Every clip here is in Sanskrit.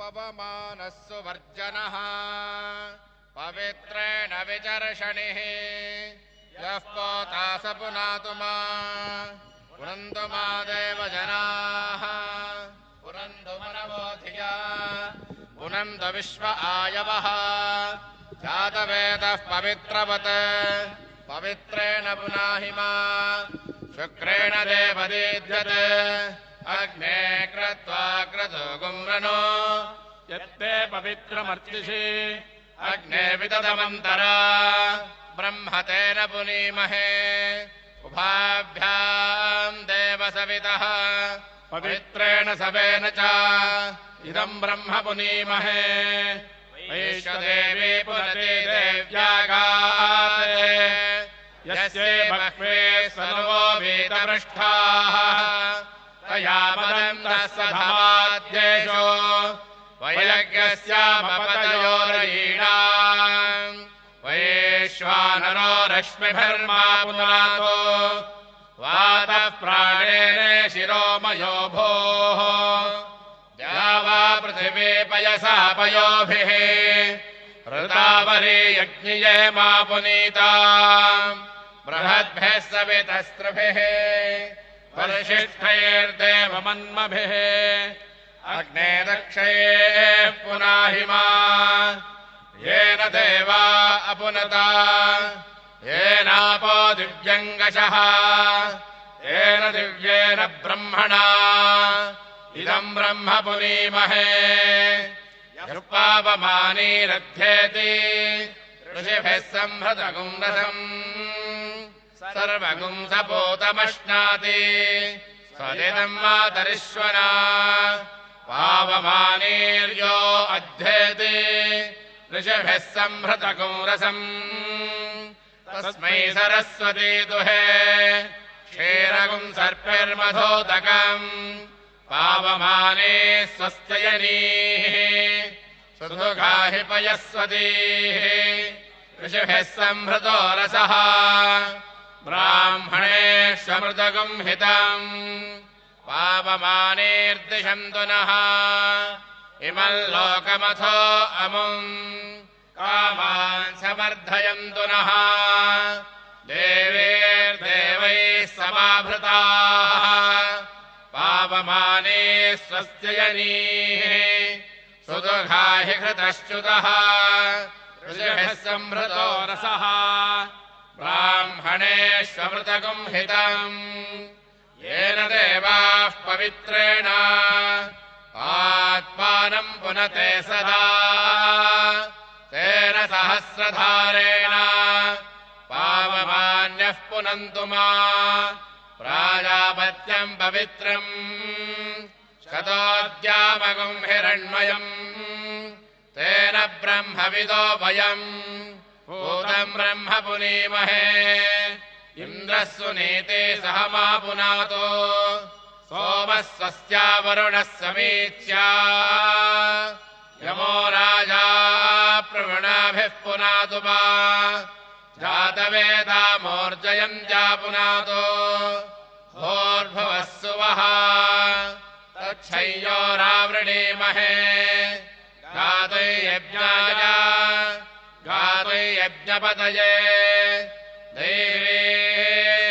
पवमानस्सु वर्जनः पवित्रेण विचर्षणिः यः पोता स पुनातु मा पुनन्तु मा देवजनाः पुनन्तु मनवो धिया पुनन्तु विश्व आयवः जातवेदः पवित्रवत् पवित्रेण पुनाहि मा शुक्रेण देवदीध्यते अग्ने कृत्वा क्रतु गुम्रनो यत्ते पवित्रमर्चिषि अग्ने विदधमन्तरा ब्रह्म तेन पुनीमहे उभाभ्याम् देवसवितः पवित्रेण सवेन च इदम् ब्रह्म पुनीमहे वैश्वदेवी पुनते देव्यागाते यस्ये बह्वे सनुवो वीतपृष्ठाः तया मदन्तः सधमाद्येषो वयज्ञस्यामपतयोरयीणाम् वैश्वानरो रश्मिभिर्मा पुनातो वातः प्राणेन शिरोमयो भोः द्यावा पृथिवी पयसा पयोभिः ऋतावरी यज्ञिये मा पुनीता बृहद्भिः सवितस्त्रिभिः परिशिष्टैर्देवमन्मभिः अग्ने दक्षये पुनाहि मा येन देवा अपुनता येनापो दिव्यङ्गशः येन दिव्येन ब्रह्मणा इदम् ब्रह्म पुनीमहे यः ऋषिभिः संहृतगुम् रसम् सर्वगुम् सपूतमश्नाति सदिदम् मातरिश्वना पावमानीर्यो अध्येति ऋषिभिः संहृतगुम् रसम् तस्मै सरस्वती दुहे क्षीरगुम् सर्पिर्मधोदकम् पावमाने स्वस्त्ययनीः सुधुगाहि पयस्वतीः ऋषिभिः संहृतो रसः ब्राह्मणेष्वमृतगुम् हितम् पावमानेर्दिशन्तु नः इमल्लोकमथो अमुम् कामान् समर्धयन्तु नः देवैर्देवैः समाभृताः पावमाने स्वस्त्ययनीः सुदुघाहि घृतश्च्युतः ऋषिभिः संहृतो रसः ब्राह्मणेष्वमृतगुम् हितम् येन देवाः पवित्रेण आत्मानम् पुनते सदा तेन सहस्रधारेण पावमान्यः पुनन्तु मा प्राजापत्यम् पवित्रम् शतोद्यामगुम् हिरण्मयम् तेन ब्रह्मविदो वयम् भूतम् ब्रह्म पुनीमहे इन्द्रः सुनीते सह मा पुनातो सोमः स्वस्या वरुणः समीच्या यमो राजा प्रवृणाभिः पुनातु मा जातवेदामोर्जयम् चा पुनातो भोर्भुवः सुवः तच्छय्योरावृणीमहे गातुर्यज्ञाय गातुर्यज्ञपतये देवी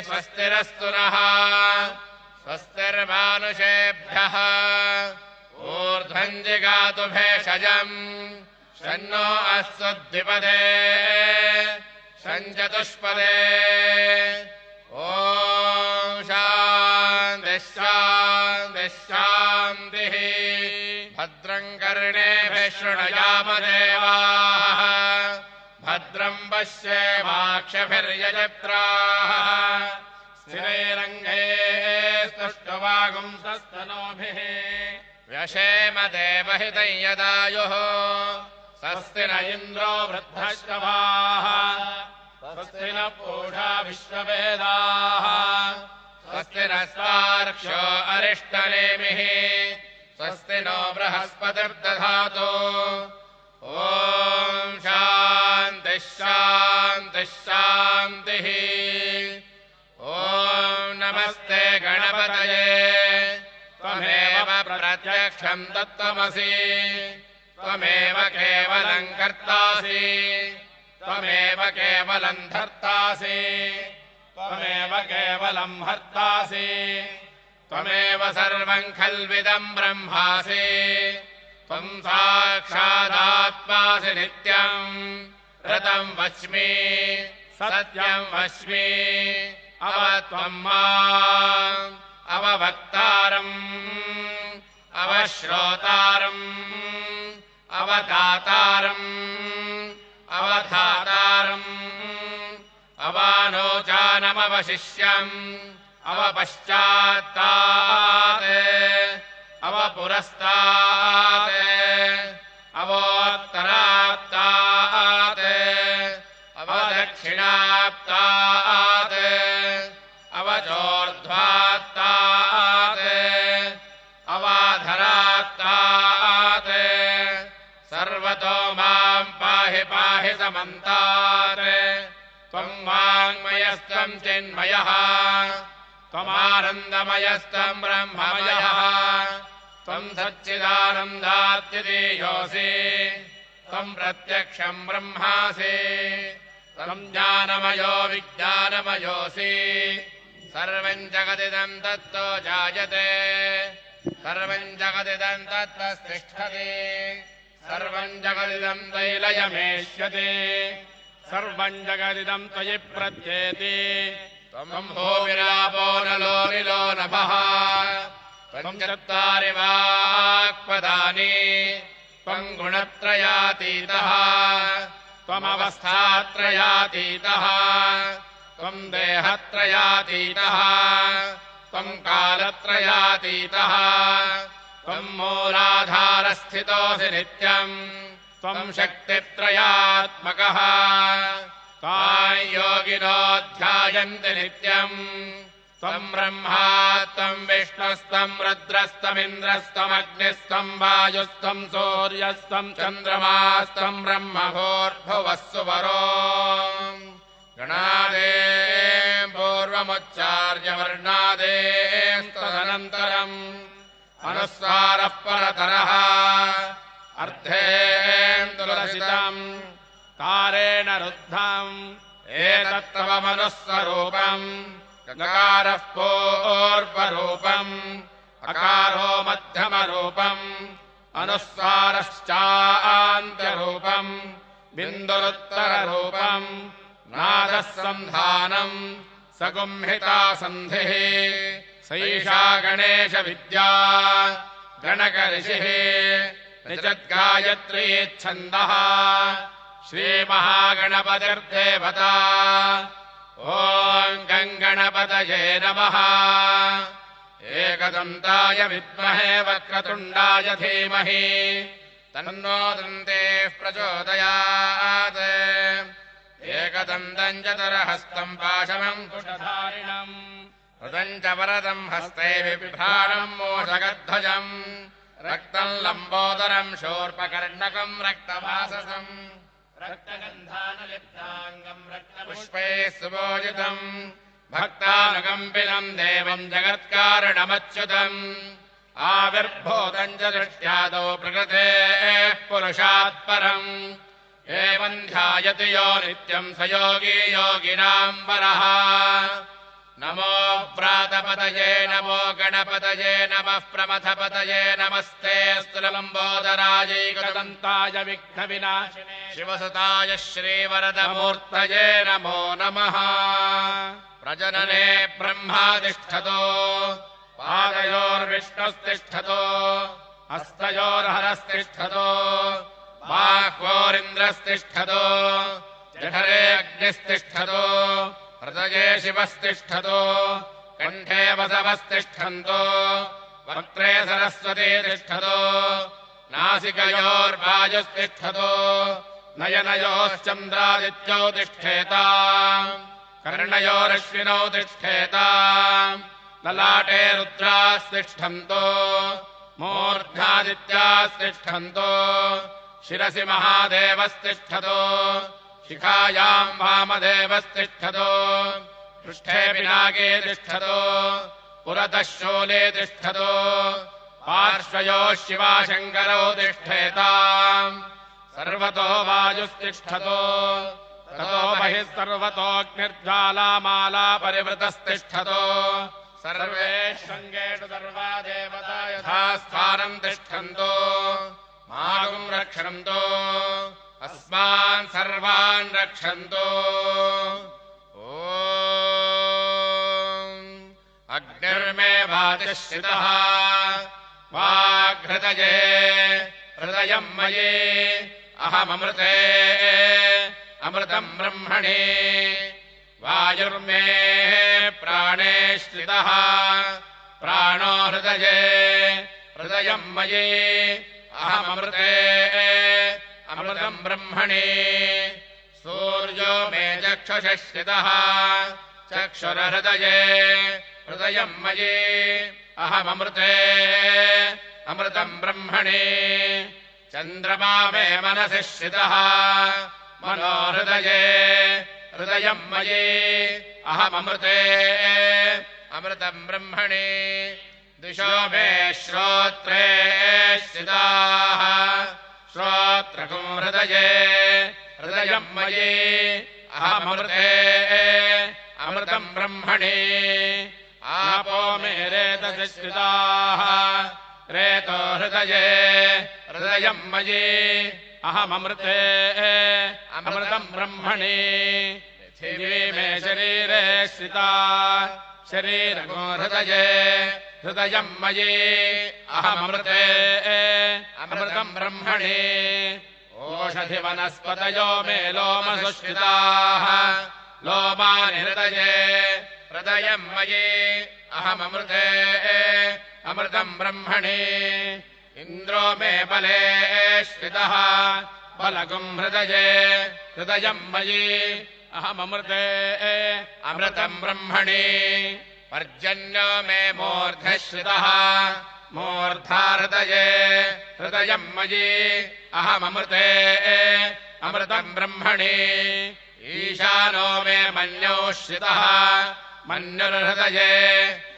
स्वस्तिरस्तु नः स्वस्तिर्मानुषेभ्यः ऊर्ध्वम् जिगातु भेषजम् शन्नो अस्वद्विपदे शञ्चतुष्पदे ॐ शान्तिः शान्तिः शान्तिः भद्रम् कर्णेभिः शृणुयाम देवाः भद्रम् पश्येमाक्षभिर्यजत्राः स्थिरैरङ्गैस्तुष्टुवागुंसस्तनोभिः व्यशेम देवहितम् यदायुः स्वस्ति न इन्द्रो वृद्धश्रवाः स्वस्ति न पूषा विश्ववेदाः स्वस्ति नस्तार्क्ष्यो अरिष्टनेमिः स्वस्ति नो बृहस्पतिर्दधातु ॐ शान्तिः शान्तिः शान्तिः ॐ नमस्ते गणपतये त्वमेव प्रत्यक्षम् तत्त्वमसि त्वमेव केवलम् कर्तासि त्वमेव केवलम् धर्तासि त्वमेव केवलम् हर्तासि त्वमेव सर्वम् खल्विदम् ब्रह्मासि त्वम् साक्षादात्मासि नित्यम् ऋतम् वच्मि सत्यम् वच्मि अव त्वम् माम् अववक्तारम् अवश्रोतारम् अवदातारम् अवधातारम् अवानोचानमवशिष्यम् अवपश्चात्तात् अवपुरस्तात् अवोत्तरात्तात् अवदक्षिणात्तात् अवचोर्ध्वात्तात् अवाधरात्तात् सर्वतो माम् पाहि पाहि समन्तात् त्वम् वाङ्मयस्त्वम् चिन्मयः त्वमानन्दमयस्त्वम् ब्रह्ममयः त्वम् सच्चिदानन्दात्यधीयोऽसि त्वम् प्रत्यक्षम् ब्रह्मासि त्वम् ज्ञानमयो विज्ञानमयोऽसि सर्वम् जगदिदम् तत्तो जायते सर्वम् जगदिदम् तत्त्वतिष्ठति सर्वम् जगदिदम् दैलयमेष्यति सर्वम् जगदिदम् त्वयि प्रत्येति त्वम् भूमिरापो नलो निलो नभः त्वम् चत्वारि वाक्पदानि त्वम् गुणत्रयातीतः त्वमवस्थात्रयातीतः त्वम् देहत्रयातीतः त्वम् कालत्रयातीतः त्वम् मूलाधारस्थितोऽसि नित्यम् त्वम् शक्तित्रयात्मकः त्वाम् योगिनो ध्यायन्ति नित्यम् त्वम् ब्रह्मा त्वम् विष्णुस्त्वम् रुद्रस्त्वमिन्द्रस्त्वमग्निस्त्वम् वायुस्त्वम् सूर्यस्त्वम् चन्द्रमास्त्वम् ब्रह्मभूर्भुवस्सु वरो गणादे पूर्वमुच्चार्यवर्णादे तदनन्तरम् अनुस्वारः परतरः अर्धेन्दुलसितम् तारेण रुद्धम् एतत्तवमनुस्वरूपम् गकारः पूर्वरूपम् अकारो मध्यमरूपम् अनुस्वारश्चान्त्यरूपम् बिन्दुरुत्तररूपम् नादः सन्धानम् सगुंहिता सन्धिः सैषा गणेशविद्या गणकऋषिः निजद्गायत्री छन्दः श्रीमहागणपतिर्देवता ॐ गङ्गणपतये नमः एकदन्ताय विद्महे वक्रतुण्डाय धीमहि तन्नो दन्तेः प्रचोदयात् एकदन्तम् चतुरहस्तम् पाशमम् कुशधारिणम् हृदम् च वरदम् हस्ते बिभ्राणम् मोषगध्वजम् रक्तम् लम्बोदरम् शूर्पकर्णकम् रक्तभाससम् रक्तगन्धानलिप्ताङ्गम् रक्तपुष्पैः सुभोजितम् भक्तानुकम्पितम् देवम् जगत्कारणमच्युतम् आविर्भूतम् च दृष्ट्यादौ प्रकृतेः पुरुषात् परम् एवम् ध्यायति यो नित्यम् स योगी योगिनाम् वरः नमो व्रातपतये नमो गणपतये नमः प्रमथपतये नमस्ते स्तुलम्बोदरायैकदन्ताय विघ्नविनाशिने शिवसुताय श्रीवरदमूर्तये नमो नमः प्रजनने ब्रह्मातिष्ठतो पादयोर्विष्णुस्तिष्ठतो हस्तयोर्हरस्तिष्ठतो बाह्वोरिन्द्रस्तिष्ठतो जठरे अग्निस्तिष्ठतो हृदये शिवस्तिष्ठतो कण्ठे वसवस्तिष्ठन्तो वक्त्रे सरस्वती तिष्ठतो नासिकयोर्वायुस्तिष्ठतो नयनयोश्चन्द्रादित्यौ तिष्ठेता कर्णयोरश्विनौ तिष्ठेता ललाटे रुद्रास्तिष्ठन्तो मूर्ध्नादित्यास्तिष्ठन्तो शिरसि महादेवस्तिष्ठतो शिखायाम् वामदेवस्तिष्ठतो पृष्ठे पिनाके तिष्ठतो पुरतः शूले तिष्ठतो पार्श्वयोः शिवाशङ्करौ तिष्ठेताम् सर्वतो वायुस्तिष्ठतो ततो बहिः सर्वतोऽग्निर्ज्वालामाला परिवृतस्तिष्ठतो सर्वे शृङ्गेषु सर्वा देवता यथा स्थानम् तिष्ठन्तो मागुम् रक्षन्तो अस्मान् सर्वान् रक्षन्तो ॐ अग्निर्मे वातिश्रितः वाग्हृदये हृदयम् मयि अहममृते अमृतम् ब्रह्मणि वायुर्मे प्राणे श्रितः प्राणो हृदये हृदयम् मयि अहममृते अमृतम् ब्रह्मणि सूर्यो मे चक्षुषः श्रितः चक्षुरहृदये हृदयम् मयि अहममृते अमृतम् ब्रह्मणि चन्द्रमा मे मनसि श्रितः मनो हृदये हृदयम् मयि अहममृते अमृतम् ब्रह्मणि दिशो मे श्रोत्रे स्थिताः श्रोत्रकम् हृदये हृदयम् मयि अहममृते अमृतम् ब्रह्मणि आपो मे रेतसि स्थिताः रेतो हृदये हृदयम् मयि अहममृते अमृतम् ब्रह्मणि पृथिवी मे शरीरे स्थिता शरीरको हृदये हृदयम् मयि अहममृते अमृतम् ब्रह्मणि ओषधिवनस्पतयो मे लोमसुश्रिताः लोमानि हृदये हृदयम् मयि अहममृते अमृतम् ब्रह्मणि इन्द्रो मे बले श्रितः बलगुम् हृदये हृदयम् मयि अहममृते अमृतम् ब्रह्मणि पर्जन्यो मे मूर्धः श्रितः मूर्धा हृदये हृदयम् मयि अहममृते अमृतम् ब्रह्मणि ईशानो मे मन्यौ श्रितः मन्युर्हृदये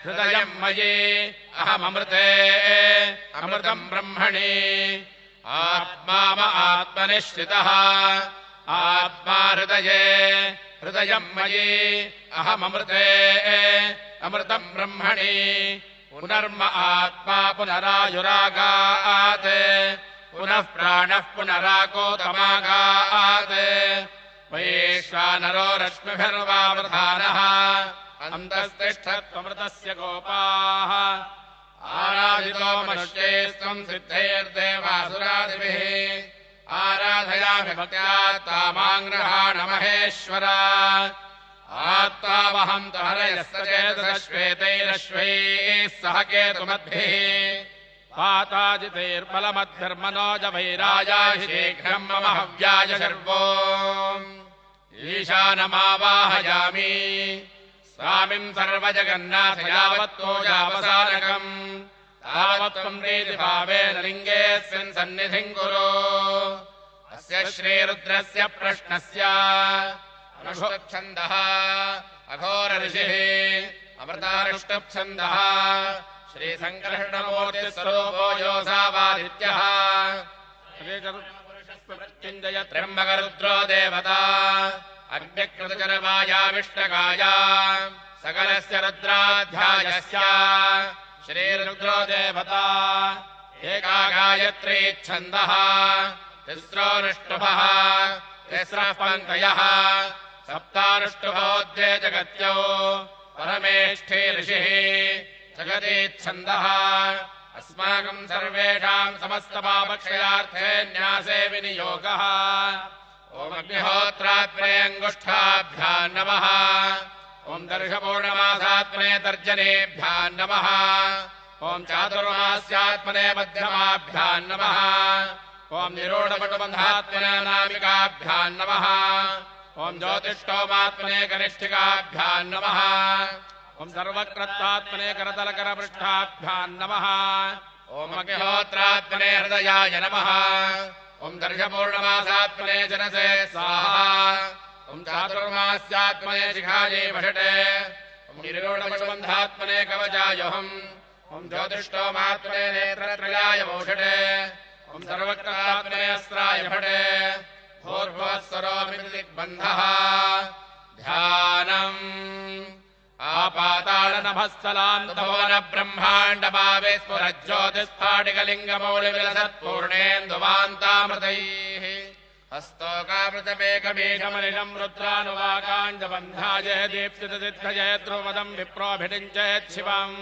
हृदयम् मयि अहममृते अमृतम् ब्रह्मणि आत्मा आत्मनि श्रितः आत्मा हृदये हृदयम् मयि अहममृते अमृतम् ब्रह्मणि पुनर्म आत्मा पुनरायुरागात् पुनः प्राणः पुनराकोतमागात् वैश्वानरो रश्मिभिर्वावधानः अन्तस्तिष्ठत्वमृतस्य गोपाः आराधितो मनुष्यैस्त्वम् सिद्धैर्देवासुरादिभिः आराधयामि भक्त्या तामाङ्गृहाण महेश्वर आत्तावहम् तु हरयस्तचेतश्वेतैरश्वैः सह केतुमद्भिः पाताजितैर्बलमद्भिर्मनोजभैराजाहि शीघ्रम् मम हव्याय शर्वो ईशानमावाहयामि स्वामिम् सर्वजगन्नाथ यावत्तोजावसानकम् तावत्त्वम् प्रीतिभावेन लिङ्गेऽस्मिन् सन्निधिम् कुरु अस्य श्रीरुद्रस्य प्रश्नस्य अनुष्टुप्छन्दः अघोरऋषिः अमृतानुष्टुप्छन्दः श्रीसङ्कर्षणमूर्तिस्वरूपो योऽसावादित्यः त्र्यम्बकरुद्रो देवता अग्निकृतचरवायाविष्टकाय सकलस्य रुद्राध्यायस्य श्रीरुद्रो देवता एका गायत्री छन्दः तिस्रोऽनुष्टुभः तिस्रः पङ्क्तयः सप्तानुष्टुभो द्वे जगत्यौ परमेष्ठी ऋषिः जगतीच्छन्दः अस्माकम् सर्वेषाम् समस्तपापक्षयार्थे न्यासे विनियोगः ॐ अग्निहोत्रात्मने अङ्गुष्ठाभ्याम् नमः ॐ दर्शपूर्णमासात्मने तर्जनेभ्याम् नमः ॐ चातुर्मास्यात्मने मध्यमाभ्याम् नमः ॐ निरूढपटुबन्धात्मने अनामिकाभ्याम् नमः ॐ ज्योतिष्ठोमात्मने कनिष्ठिकाभ्याम् नमः ॐ सर्वक्रत्वात्मने करतलकरपृष्ठाभ्याम् नमः ॐ अग्निहोत्रात्मने हृदयाय नमः ॐ दर्शपूर्णमासात्मने जनसे स्वाहा ॐ चातुर्मास्यात्मने शिखायै वषटे ॐ निरूढपटुबन्धात्मने कवचायोऽहम् ॐ ज्योतिष्ठोमात्मने नेत्रत्रयाय वोषटे ॐ सर्वक्रात्मने अस्त्राय भटे भूर्भुवस्सरोमिदिग्बन्धः ध्यानम् आपाताळनभस्थलान्तभो न ब्रह्माण्डभावे स्फुरज्योतिस्फाटिकलिङ्गमौलिविलसत्पूर्णेन्दुवान्तामृतैः हस्तोकामृतमेकमेकमलिनम् रुद्रानुवाकाञ्जबन्धाय दीप्सितसिद्धये ध्रुवदम् विप्रोभिषिञ्चयत् शिवम्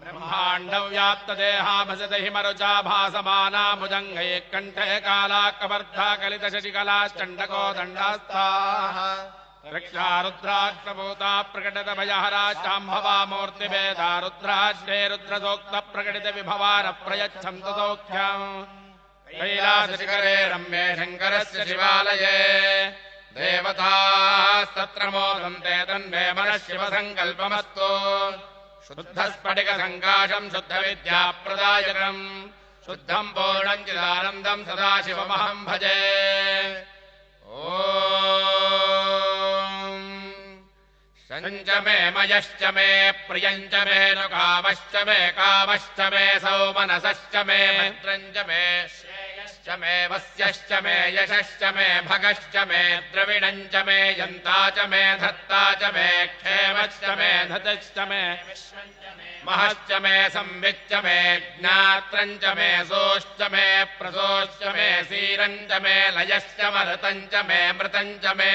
ब्रह्माण्डव्याप्तदेहाभसदहिमरुचा भासमाना भुजङ्गैः कण्ठे कालाकवर्धा कलितशशिकलाश्चण्डको दण्डास्ताः रक्षा रुद्राक्षभूता प्रकटितभयहरा शाम्भवा मूर्तिभेदा रुद्राश्रे रुद्रसोक्तप्रकटितविभवानप्रयच्छन्तु सौख्यम् कैलासशिखरे रम्ये शङ्करस्य शिवालये देवतास्तत्र मोदन्ते तन्मे मनः शिवसङ्कल्पमस्तु शुद्धस्फटिकसङ्काशम् शुद्धविद्याप्रदायकम् शुद्धम् पूर्णम् चिदानन्दम् सदाशिवमहम् भजे सञ्च मे मयश्च मे प्रियञ्च मे नु कामश्च मे सौमनसश्च मे मित्रञ्च मे श्रेयश्च मे वस्यश्च मे यशश्च मे भगश्च मे द्रविणञ्च मे यन्ता च मे धत्ता च मे क्षेमश्च मे धतश्च मे महश्च मे संविच्च मे ज्ञात्रञ्च मे सोश्च मे प्रसोश्च मे सीरञ्च मे लयश्च मरुतञ्च मे मृतञ्च मे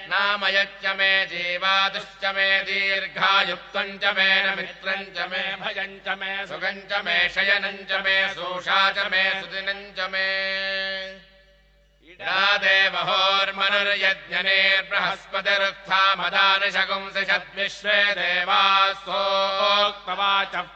नामयच्च मे जीवादुश्च मे दीर्घायुक्तञ्च मे न मित्रञ्च मे भयञ्च मे सुखञ्च मे शयनञ्च मे सोषा च मे सुदिनञ्च मे इडादेवहोर्मनुर्यज्ञनेर्बृहस्पतिरुत्थामदानशगुंसि षद्विश्वे देवास्तोक्तवाचः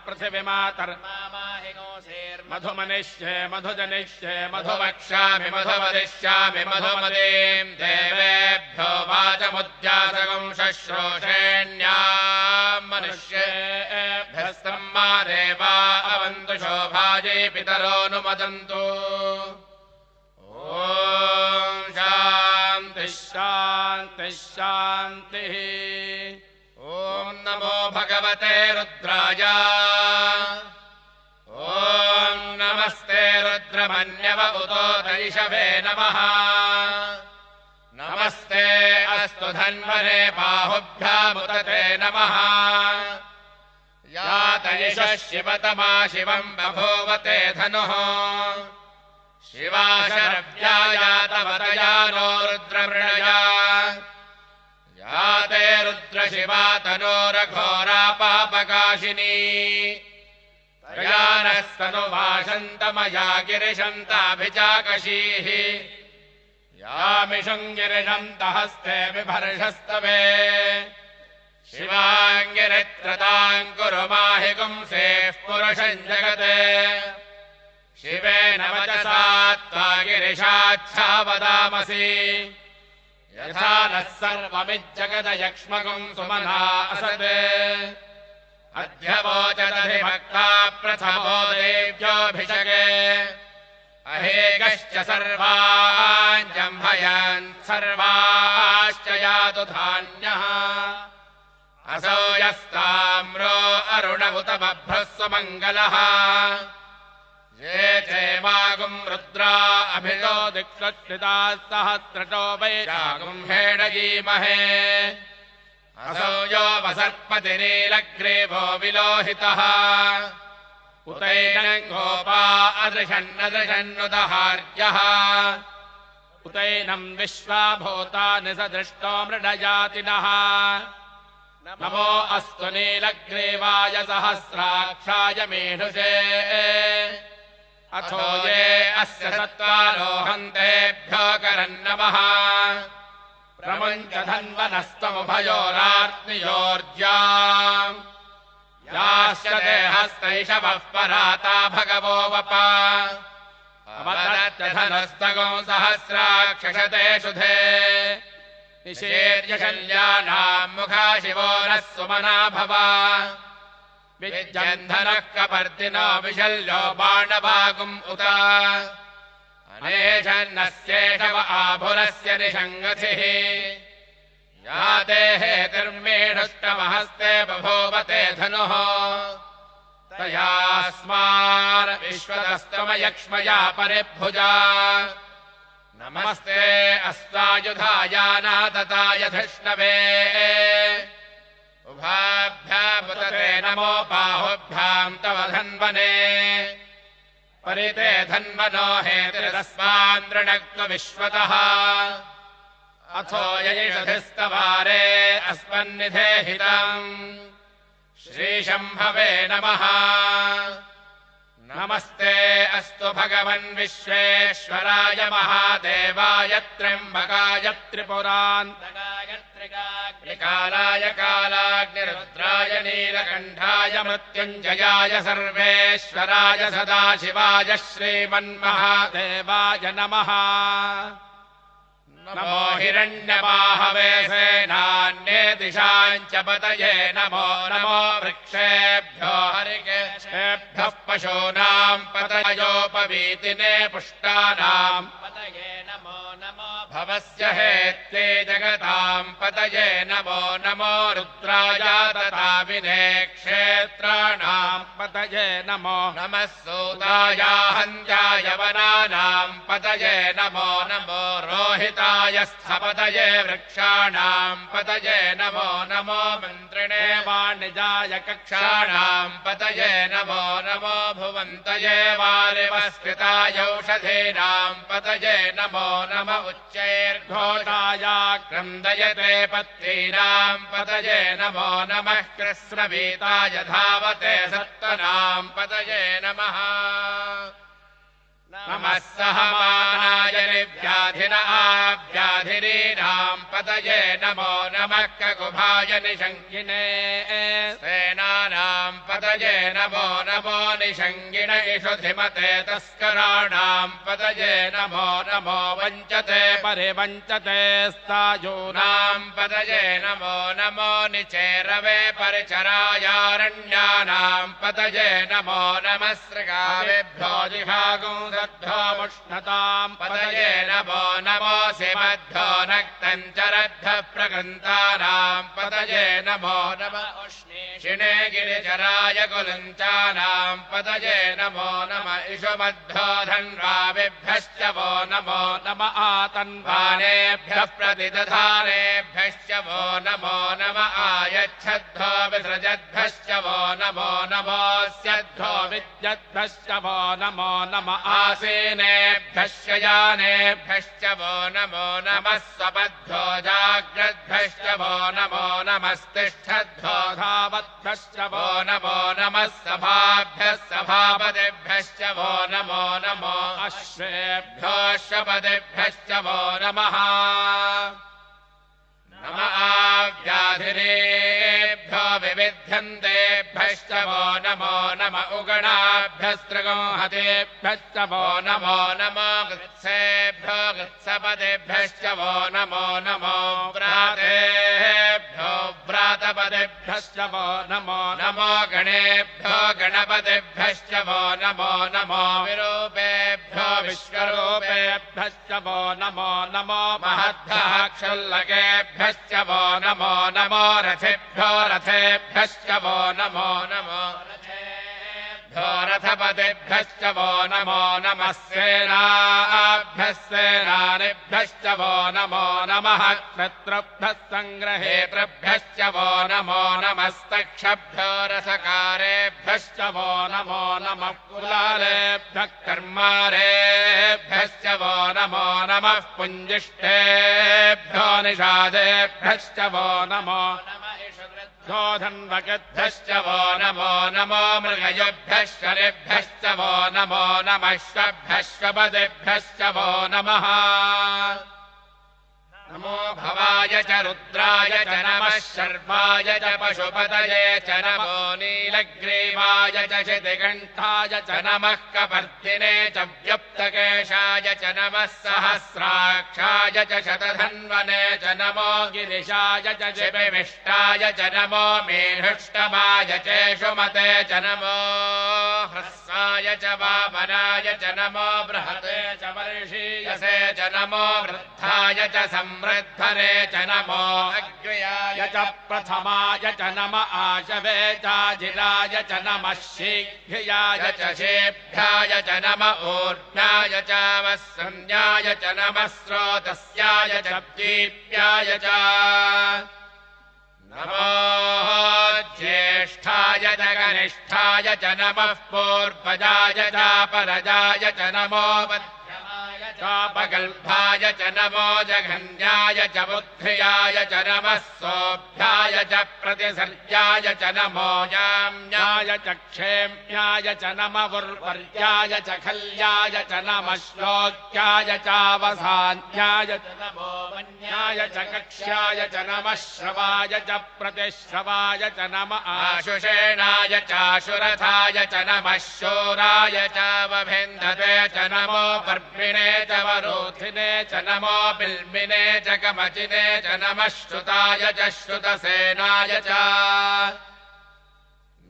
पृथिविमातर्मामाहिगोसेर्मधुमनिष्ये मधुजनिष्ये मधुवक्ष्यामि मधुवदिष्यामि मधुमदीम् देवेभ्यो वाचमुद्यासगुं शश्रोषेण्याम् मनुष्येभ्यस्तम्मा देवा अवन्तु शोभायै पितरोऽनुमदन्तु ॐ शान्तिः शान्तिः शान्तिः ॐ नमो भगवते रुद्राय ॐ नमस्ते रुद्रमन्यव उतो दैशवे नमः नमस्ते अस्तु धन्वने बाहुभ्यामुदते नमः यातयिषः शिवतमा शिवम् बभूवते धनुः शिवाशरव्यायातवतया नो रुद्रमृणया याते रुद्रशिवा तनोरघोरा पापकाशिनी तया नस्तनुभाषन्तमया गिरिशन्ताभिचाकशीः यामिषम् गिरिशन्तहस्ते बिभर्षस्तवे शिवाङ्गिरित्रताम् कुरु माहि पुंसेः पुरुषम् जगते शिवेन वचसा त्वा गिरिशाच्छावदामसि यथा नः सर्वमिज्जगदयक्ष्मकुम् सुमना असते अद्य वोचदधिभक्ता प्रथमो देव्योऽभिषगे अहेकश्च सर्वान् जम्भयान् सर्वाश्च यातु धान्यः असौ यस्ताम्रो अरुणमुत बभ्रः सुमङ्गलः ये चैवागुम् रुद्रा अभिलो दिक्कृताः सहस्रतो वैशागुम् हेडयीमहे असौ यो वसर्पतिनीलग्रीवो विलोहितः उतैनम् गोपा अदृशन्नदृशन्नुदहार्यः उतैनम् विश्वाभूतानि सदृष्टो मृडजातिनः नमो अस्तु नीलग्रीवाय सहस्राक्षाय मेढुषे अथो ये अस्य सत्त्वारोहन्तेभ्यो करन्नमः प्रमुञ्च धन्वनस्त्वमुभयोरार्त्नियोर्ज्याम् याश्च देहस्तैषवः पराता भगवो वपा अवदत्त धनस्तगो सहस्राक्षते शुधे निषेर्यशल्यानाम् मुखा शिवो नः सुमना भवा विज्जन्धनः कपर्दिनो विशल्यो बाणवागुम् उत अनेशन्नस्येषव आभुरस्य निषङ्गथिः या ते हेतिर्मेढुष्टमहस्ते बभूवते धनुः तयास्मान् विश्वतस्तमयक्ष्मया परिभुजा नमस्ते अस्तायुधायानातताय धृष्णवे उभाभ्यामुदते नमो बाहुभ्यां तव धन्वने परिते धन्वनो हेतिरस्मान् ऋणक्त्व विश्वतः अथो यैषधिस्तवारे अस्मन्निधे हितम् श्रीशम्भवे नमः नमस्ते अस्तु भगवन् विश्वेश्वराय महादेवाय त्र्यम्बकाय त्रिपुरान्तकाय त्रिकालाय कालाग्निरुद्राय नीलकण्ठाय मृत्युञ्जयाय सर्वेश्वराय सदाशिवाय श्रीमन्महादेवाय नमः नमो हिरण्यबाहवे सेनान्ये दिशाञ्च पतये नमो नमो वृक्षेभ्यो हरिकेशेभ्यः पशूनां पतयोपवीतिने पुष्टानां पतये नमो नमो भवस्य हेत्ये जगतां पतये नमो नमो रुद्राय तथा विने क्षेत्राणां पतये नमो नमः सूताय हन्त्याय वनानां पतये नमो नमो रोहिताय स्थपतये वृक्षाणां पतये नमो नमो मन्त्रिणे वाणिजाय कक्षाणां पतये नमो नमो भुवन्तये वारिवस्कृताय औषधीनां पतये नमो नम उच्चैर्घोषाय क्रन्दयते पत्नीनां पतये नमो नमः कृष्णवीताय धावते सत्त्वनां पतये नमः नमः सहमानाय निर्व्याधिन आव्याधिनीनां पतये नमो नमः ककुभाय निशङ्गिने सेनानां पतये नमो नमो निशङ्गिन इषुधिमते तस्कराणां पतये नमो नमो वञ्चते परिवञ्चते स्तायूनां पतये नमो नमो निचेरवे परिचरायारण्यानां पतये नमो नमः सृगावेभ्यो जिहागुंसद्भ्योमुष्णतां पतये नमो नमोऽसि मध्यो नक्तं चरद्धः प्रगन्तानां पतये नमो नमः उष्णीषिणे गिरिचराय कुलञ्चानां पतये नमो नमः इषुमध्यो धन्वाविभ्यश्च वो नमो नम आतन्वानेभ्यः प्रतिदधानेभ्यश्च वो नमो नम आयच्छद्धो विसृजद्भ्यश्च वो नमो नमोऽस्यद्धो विद्यद्भ्यश्च वो नमो नम आसीनेभ्यश्च यानेभ्यश्च वो नमो नमः स्वपद्धो जाग्रद्भ्यश्च वो नमो नमस्तिष्ठद्धो धावद्भ्यश्च वो नमो नमः सभाभ्यः सभापतिभ्यश्च वो नमो नमो अश्वेभ्योऽश्वपतिभ्यश्च वो नमः नम आव्याधिनेभ्यो विविध्यन्तेभ्यश्च वो नमो नम उगणाभ्यस्त्रिगोहतेभ्यश्च वो नमो नमो गृत्सेभ्यो गृत्सपदेभ्यश्च वो नमो नमो व्रातेभ्यो व्रातपदेभ्यश्च वो नमो नमो गणेभ्यो गणपतिभ्यश्च वो नमो नमो विरूपेभ्यो विश्वरूपेभ्यश्च वो नमो नमो महद्भ्यः क्षुल्लकेभ्यश्च वो नमो नमो रथेभ्यो रथेभ्यश्च वो नमो नमो रथेभ्यो रथपतिभ्यश्च वो नमो नमः सेनाभ्यः सेनानिभ्यश्च वो नमो नमः क्षत्रुभ्यः सङ्ग्रहेतृभ्यश्च वो नमो नमस्तक्षभ्यो रसकारेभ्यश्च वो नमो नमः कुलालेभ्यः कर्मारेभ्यश्च वो नमो नमः पुञ्जिष्ठेभ्यो निषादेभ्यश्च वो नमो धन्वकेभ्यश्च वो नमो नमो मृगयेभ्यः शरेभ्यश्च वो नमो नमः श्वभ्यश्वपदेभ्यश्च वो नमः नमो भवाय च रुद्राय च नमः शर्वाय च पशुपतये च नमो नीलग्रीवाय च शितिकण्ठाय च नमः कपर्दिने च व्युप्तकेशाय च नमः सहस्राक्षाय च शतधन्वने च नमो गिरिशाय च शिपिविष्टाय च नमो मेहृष्टमाय चेषुमते च नमो ह्रस्वा वामनाय च वामनाय च नमो बृहते च वर्षीयसे च नमो वृद्धाय च संवृद्धने च नमो अग्र्याय च प्रथमाय च नम आशवे चाजिराय च नमः शीघ्र्याय च शेभ्याय च नम ऊर्ध्वाय च वस्संज्ञाय च नमः स्रोतस्याय च दीप्याय च नमो ज्येष्ठाय च कनिष्ठाय च नमः पूर्वजाय च परजाय च नमो मध्यमाय चापगल्भाय च नमो जघन्याय च बुद्ध्याय च नमः सोऽभ्याय च प्रतिसर्याय च नमो याम्याय च क्षेम्याय च नमः उर्वर्याय च खल्याय च नमः श्लोक्याय चावसान्याय च नमो वन्याय च कक्ष्याय च नमः श्रवाय च प्रतिश्रवाय च नमः आशुषेणाय चाशुरथाय च नमः शूराय चावभिन्दते च नमो पर्विणे च वरोधिने च नमो बिल्मिने च कमचिने च नमः श्रुताय च श्रुतसेनाय च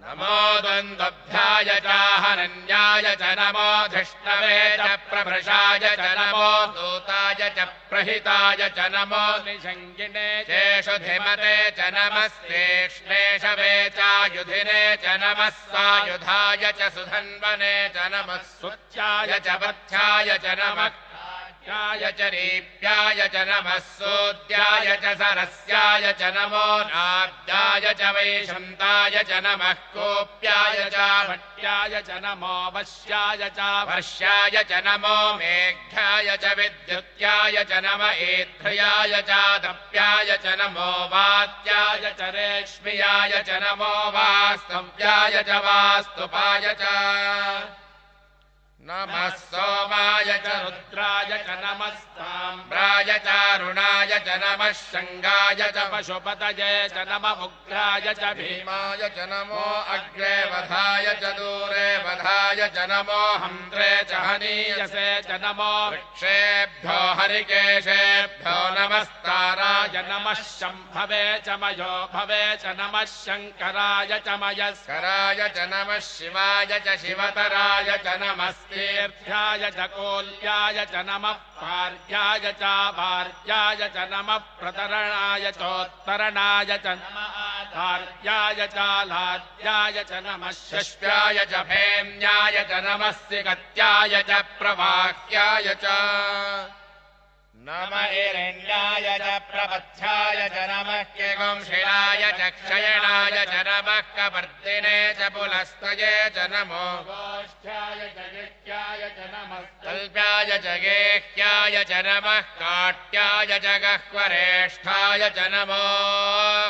नमो द्वन्द्वभ्याय चाहनन्याय च नमो धिष्णवे च प्रभृशाय च नमो दूताय च प्रहिताय च नमो निषङ्गिने चेषुधिमते च नमस्तेष्णेषवे चायुधिने च नमः सायुधाय च सुधन्वने च नमः सुत्याय च वत्थ्याय च नमः य च रीप्याय च नमः सोद्याय च सरस्याय च नमो नाब्दाय च वैशन्ताय च नमः कोप्याय च भट्याय च नमो वश्याय च वर्ष्याय च नमो मेघ्याय च विद्युत्याय च नम एध्र्याय च दप्याय च नमो वात्याय च रेश्म्याय च नमो वास्तव्याय च वास्तुपाय च नमः सोमाय च रुद्राय च नमः साम्राय च अरुणाय च नमः शङ्गाय च पशुपतये च नमः उग्राय च भीमाय च नमो अग्रे वधाय च दूरे वधाय च नमो हन्त्रे च हनीयसे च नमो वृक्षेभ्यो हरिकेशेभ्यो नमस्ताराय नमः शम्भवे च मयो भवे च नमः शङ्कराय च मयस्कराय च नमः शिवाय च शिवतराय च नमस्तीर्थ्याय च कोल्याय च नमः पार्याय च वार्याय च नमः प्रतरणाय चोत्तरणाय च नमः आचार्याय च लाद्याय च नमः शश्व्याय च भेम्याय च नमः सिकत्याय च प्रवाह्याय च नम इरण्याय च प्रपथ्याय च नमः किगुंशिलाय च क्षयणाय च नमः कवर्दिने च पुलस्तये च नमो गोष्ठ्याय च गिह्याय च नमः कल्प्याय च गेह्याय च नमः काट्याय च गह्वरेष्ठाय च नमो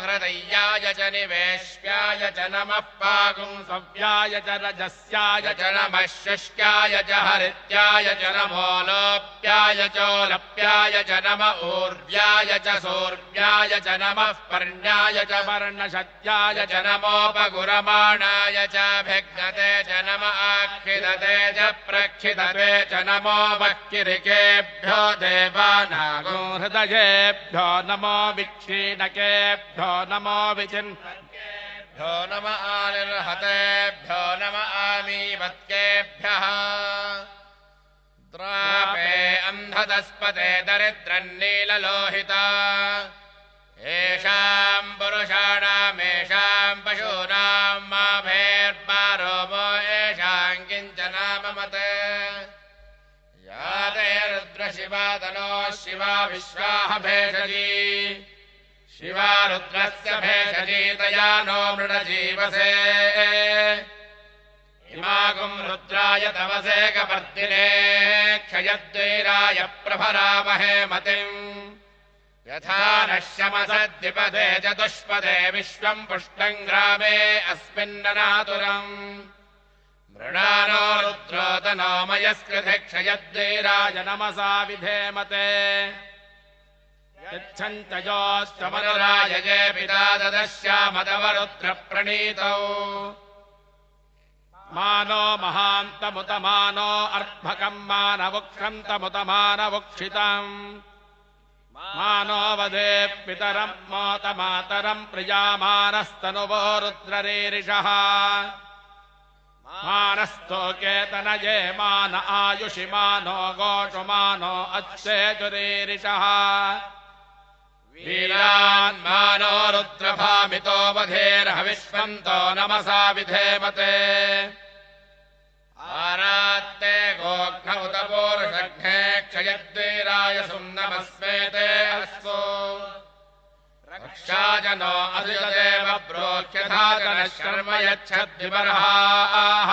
हृदय्याय च निवेश्याय च नमः पागुंसव्याय च रजस्याय च नमः शुष्क्याय च हरित्याय च नमो लोप्याय चोलप्याय च नम ऊर्व्याय च सूर्व्याय च नमः पर्ण्याय च वर्णशत्याय च नमोपगुरमाणाय च भिघ्नते च नम आक्षिदते च प्रक्षिदते च नमो वक्किरिकेभ्यो देवानागो हृदयेभ्यो नमो विक्षीणकेभ्यो नमो विचिन्भ्यो नम आनिर्हतेभ्यो नम आमीवत्केभ्यः द्रापे अन्धदस्पते दरिद्रन्नीललोहिता येषाम् पुरुषाणामेषाम् पशूनाम् माभेर्पारोमो येषाम् किञ्चनाममते या ते रुद्रशिवा तनो शिवा विश्वाह भेषजी शिवा रुद्रस्य भेषजी तया नो मृडजीवसे इमागुम् रुद्राय तवसे कपर्दिने क्षयद्वैराय प्रभरामहे मतिम् यथा नश्यमसद्विपदे चतुष्पदे विश्वम् पुष्टम् ग्रामे अस्मिन्ननातुरम् मृणानो रुद्रोतनो मयस्कृते क्षयद्वैराय नमसा विधेमते यच्छन्तयोस्तमनुराय ये पिता ददश्यामदवरुद्रप्रणीतौ मानो महान्तमुतमानो अर्भकम् मानवुक्षन्तमुतमानवुक्षितम् मानो वदे पितरम् मोतमातरम् प्रियामानस्तनुवो रुद्ररीरिषः मानस्तोकेतनये मान आयुषि मानो गोषुमानो अच्छेजुरीरिषः वीरान्मानो रुद्रभामितो वधेर्हविष्वन्तो नमसा विधेमते आरात्ते गोघ्न उत पूरुषघ्ने क्षयद्वीराय सुम्नमस्मेते अस्तु रक्षाजनो अधिदेव प्रोक्ष्यधाजनः शर्म यच्छद्विबर्हाः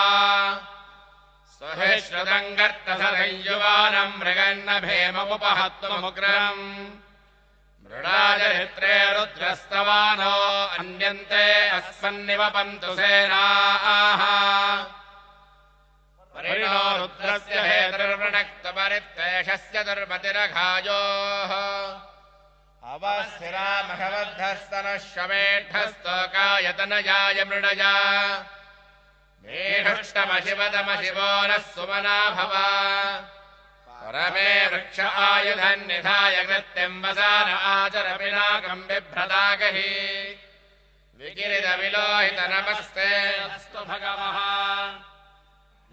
स्वहिश्रुतङ्गर्तसदयुवानम् मृगन्नभेममुपहत्वमुग्रम् मृडाजरित्रे रुद्रस्तवानो अन्यन्ते अस्मन्निवपन्तु सेनाः परिणो रुद्रस्य हेतुर्वृणक्तपरित्वेषस्य दुर्मतिरघायोः अवस्थिरा मघवद्धस्तनः शमेढस्तोकायतनयाय मृडया मेढुष्टमशिवदमशिवो नः सुमना भव परमे वृक्ष आयुधन्निधाय कृत्यम् वसान आचर पिनाकम् बिभ्रदागहि विकिरितविलोहित नमस्ते अस्तु भगवः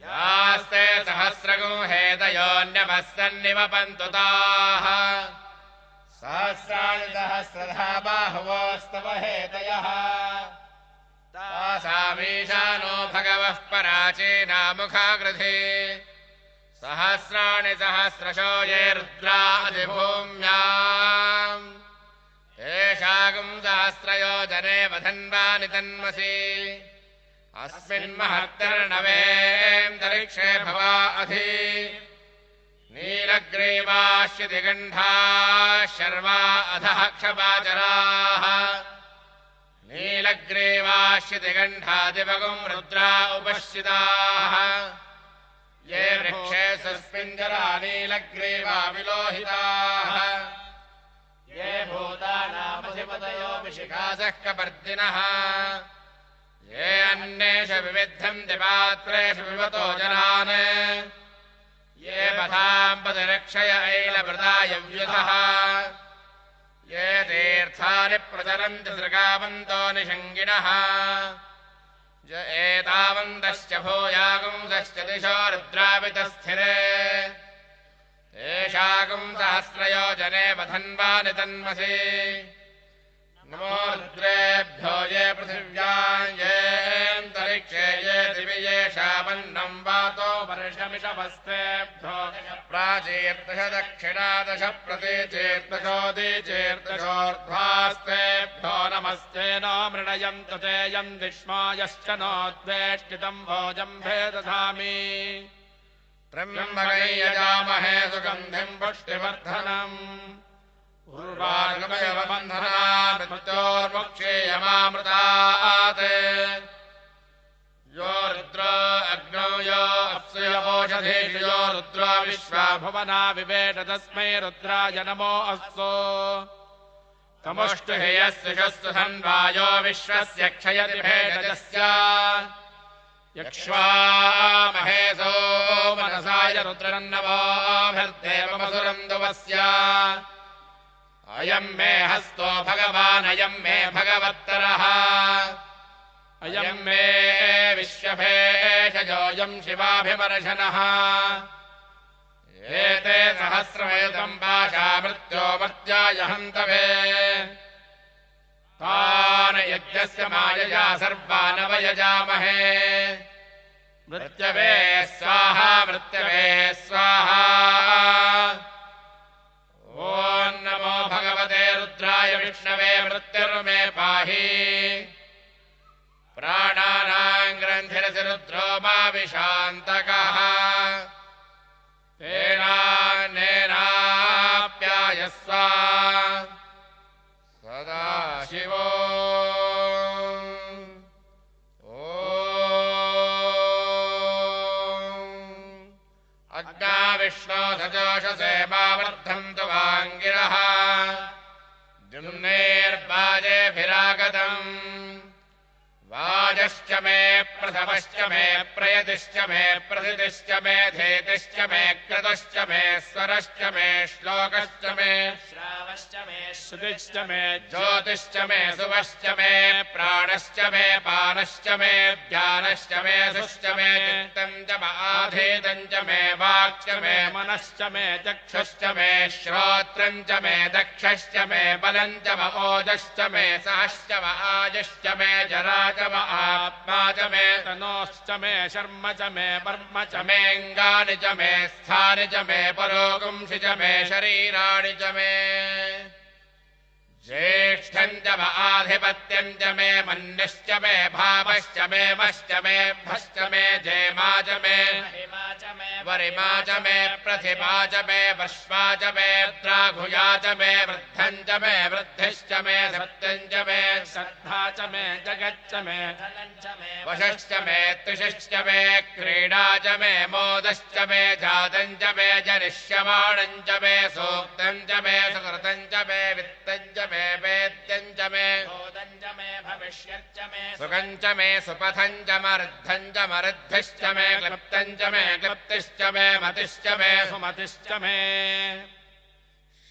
यास्ते सहस्रगुंहेतयोऽन्यवस्सन्निवपन्तु ताः सहस्राणि सहस्रधा बाहुवोस्तव हेतयः तासामीशानो भगवः पराचीनामुखाकृधि सहस्राणि सहस्रशो ये रुद्रादिभूम्याम् तेषागुम् सहस्रयोजने वधन्वानि तन्मसि अस्मिन्महत्तर्णवेऽन्तरिक्षे भवा अधि नीलग्रीवाश्चितिगण्ठाः शर्वा अधः क्षपाचराः नीलग्रीवाश्चितिगण्ठादिवगुम् रुद्रा उपश्चिताः ये वृक्षे सुस्पिञ्जरा नीलग्रीवा विलोहिताः ये भूतानामधिपतयो विशिखासः कपर्दिनः ये अन्येषु विविद्धन्ति पात्रेषु विवतो जनान् ये पथाम्पतिरक्षय ऐलवृतायव्युधः ये तीर्थानि प्रचरन्ति सृगावन्तो निषङ्गिणः ज एतावन्तश्च भूयागुंसश्च दिशो रुद्रावितस्थिरे तेषागुं सहस्रयोजने वधन्वानि तन्मसि नमो रुद्रेभ्यो ये पृथिव्याम् येऽन्तरिक्षे ये दिवि येषामन्नम् वातो वर्षमिषवस्तेभ्यो प्राचीर्दश दक्षिणादश प्रतीचीर्दशोदीचीर्दशोर्ध्वास्तेभ्यो नमस्ते नो मृणयन्तु ते यम् विष्मायश्च नोद्वेष्टितम् भोजम् भेदधामि त्र्यम्बकै यजामहे सुगन्धिम् पुष्टिवर्धनम् पूर्वार्गमयवबन्धनामृत्योर्मुक्षेयमामृतात् यो रुद्रो अग्नौ यो अप्सुयवोषधीषु यो रुद्रो विश्वा भुवना विवेट तस्मै रुद्राय नमो अस्तु तमुष्टु हेयस्विषस्तु सन्वायो विश्वस्य क्षयति भेषजस्य यक्ष्वामहेसो मनसाय रुद्रन्नवोभिर्देवमसुरन्दुवस्य अयम् मे हस्तो भगवान् अयम् मे भगवत्तरः अयम् मे विश्वभेषजोऽयम् शिवाभिमर्शनः एते सहस्रमेतम् पाशा मृत्यो मर्त्याय हन्तवे तान् यज्ञस्य मायया सर्वानवयजामहे मृत्यवे स्वाहा मृत्यवे स्वाहा ॐ नमो भगवते रुद्राय विष्णवे मृत्युर्मे पाहि प्राणानाम् ग्रन्थिरसि रुद्रो मा विशान्तकः तेनाप्यायस्व सदा शिवो अग्ना विष्णो सजोषसे मा वर्धन्तु वाङ्गिरः द्युम्नेर्वाजेभिरागतम् वाजश्च मे प्रथमश्च मे प्रयतिश्च मे प्रथितिश्च मे धेतिश्च मे क्रतुश्च मे स्वरश्च मे श्लोकश्च मे श्रावश्च मे श्रुतिश्च मे ज्योतिश्च मे सुवश्च मे प्राणश्च मे पानश्च मे ध्यानश्च मे सुश्च मे चित्तं च आधेदं च मे वाक्च मे मनश्च मे चक्षुश्च मे श्रोत्रं च मे दक्षश्च मे बलं च म ओजश्च मे सहश्च म आयुश्च मे जरा च म आत्मा च मे तनोश्च मे शर्म च मे वर्म च मे अङ्गानि च मे स्थानि च मे परोगुंसि च मे शरीराणि च मे ज्येष्ठं च म आधिपत्यं च मे मन्युश्च मे भावश्च मे वश्च मे भश्च मे जेमा च मे वरिमा च मे प्रतिभा च मे वश्वा च मे द्राघुया च मे वृद्धं च मे वृद्धिश्च मे सत्यं च मे श्रद्धा च मे जगच्च मे वशश्च मे तुषश्च मे क्रीडा च मे मोदश्च मे जातं च मे जनिष्यमाणं च मे सूक्तं च मे सुकृतं च मे वित्तं च मे वेद्यं च मे बोधं च मे भविष्यच्च मे सुखं च मे सुपथं च मरुद्धं च मरुद्धिश्च मे क्लृप्तं च मे क्लृप्तिश्च मे मतिश्च मे सुमतिश्च मे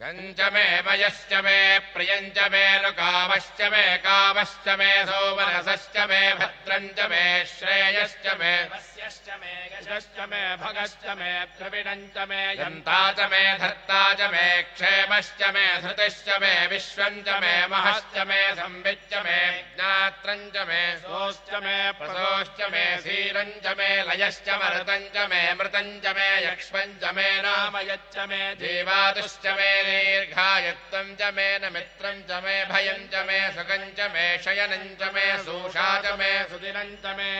शं च मे वयश्च मे प्रियं च मे नुकामश्च मे कामश्च मे सोमनसश्च मे भद्रं च मे श्रेयश्च मे वस्यश्च मे यशश्च मे भगश्च मे द्रविणं च मे यन्ता च मे धर्ता च मे क्षेमश्च मे धृतिश्च मे विश्वं च मे महश्च मे संविच्च मे ज्ञात्रं च मे सोश्च मे प्रसोश्च मे शीलं च मे लयश्च मरुतं च मे मृतं च मे यक्ष्मं च मे नामयच्च मे जीवातुश्च मे दीर्घायुत्वं च मे न मित्रं च मे भयं च मे सुखं च मे शयनं च मे सूषा च मे सुदिनं च मे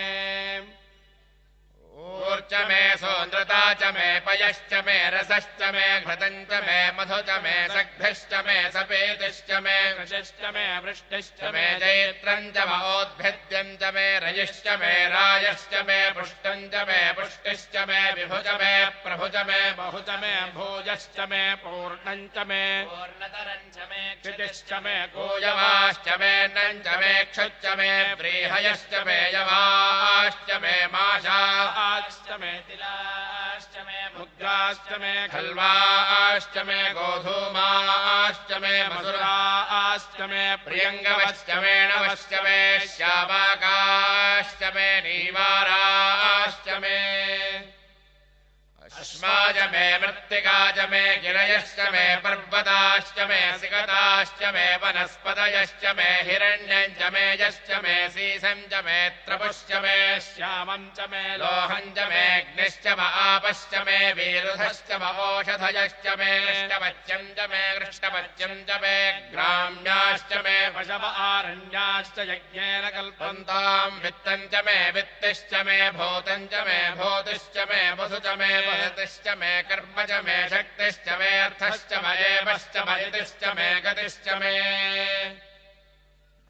ऊर्च मे सोन्द्रता च मे पयश्च मे रसश्च मे घृतं च मे मधु च मे सग्भिश्च मे सपेतिश्च मे कृशिश्च मे वृष्टिश्च मे चैत्रं च महोद्भिद्यं च मे रयिश्च मे रायश्च मे पुष्टं च मे पुष्टिश्च मे विभुज मे प्रभुज मे बहुज मे भोजश्च मे पूर्णं च मे पूर्णतरं च मे क्षितिश्च मे कूयवाश्च मे नं च मे क्षुच्च मे व्रीहयश्च मे यवाश्च मे माशाश्च मे तिलाश्च मे मुद्राश्च मे खल्वाश्च मे गोधूमाश्च मे मसुराश्च मे प्रियङ्गवश्च मे नवश्च मे श्यामाकाश्च मे नीवाराश्च मे अस्माज मे मृत्तिका च मे गिरयश्च मे पर्वताश्च मे सिकताश्च मे वनस्पतयश्च मे हिरण्यं च मे यश्च मे सीसं च मे त्रपुश्च मे श्यामं च मे लोहं च मे अग्निश्च म आपश्च मे वीरुधश्च म ओषधयश्च मे कृष्णपच्यं च मे कृष्णपच्यं च मे ग्राम्याश्च मे पशव आरण्याश्च यज्ञेन कल्पन्तां वित्तं च मे वित्तिश्च मे भूतं च मे भूतिश्च मे वसु च मे वसतिश्च मे कर्म च मे शक्तिश्च मे अर्थश्च मयेवश्च मयतिश्च मे गतिश्च मे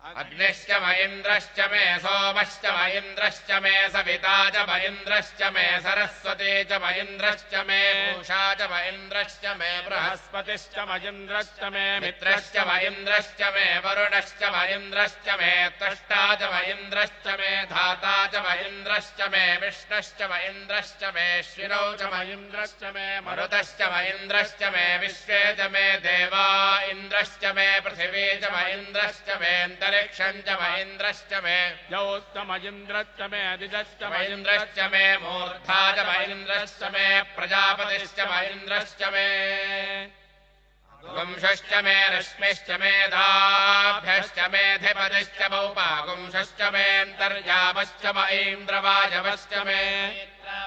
अग्निश्च म इन्द्रश्च मे सोमश्च म इन्द्रश्च मे सविता च म इन्द्रश्च मे सरस्वती च म इन्द्रश्च मे पूषा च म इन्द्रश्च मे बृहस्पतिश्च म इन्द्रश्च मे मित्रश्च म इन्द्रश्च मे वरुणश्च म इन्द्रश्च मे त्वष्टा च म इन्द्रश्च मे धाता च म इन्द्रश्च मे विष्णश्च म इन्द्रश्च मे शिरौ च म इन्द्रश्च मे मरुतश्च म इन्द्रश्च मे विश्वे च मे देवा इन्द्रश्च मे पृथिवी च म इन्द्रश्च मे क्षं च म इन्द्रश्च मे यौश्च म इन्द्रश्च मे दिजश्च म इन्द्रश्च मे मूर्धा च म इन्द्रश्च मे प्रजापतिश्च म इन्द्रश्च मे गुंशश्च मे रश्मिश्च मे दाभ्यश्च मेऽधिपतिश्च मौपागुंशश्च मेऽन्तर्यामश्च म इन्द्रवायवश्च मे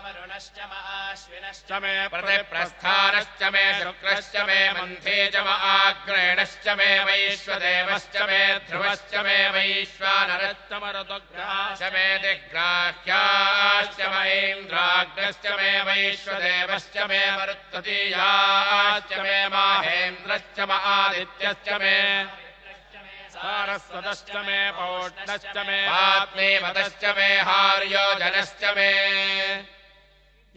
वरुणश्च म आश्विनश्च मे प्रतिप्रस्थानश्च मे शुक्रश्च मे मन्थे च म आग्रेणश्च मे वैश्वदेवश्च मे ध्रुवश्च मे वैश्वानरश्च म ऋतुग्राश्च मे दिग्राह्याश्च म इन्द्राग्नश्च मे वैश्वदेवश्च मे मरुत्ततीयाश्च मे माहेन्द्रश्च म आदित्यश्च मे सारस्वतश्च मे पौष्णश्च मे आत्मेवतश्च मे हार्योजनश्च मे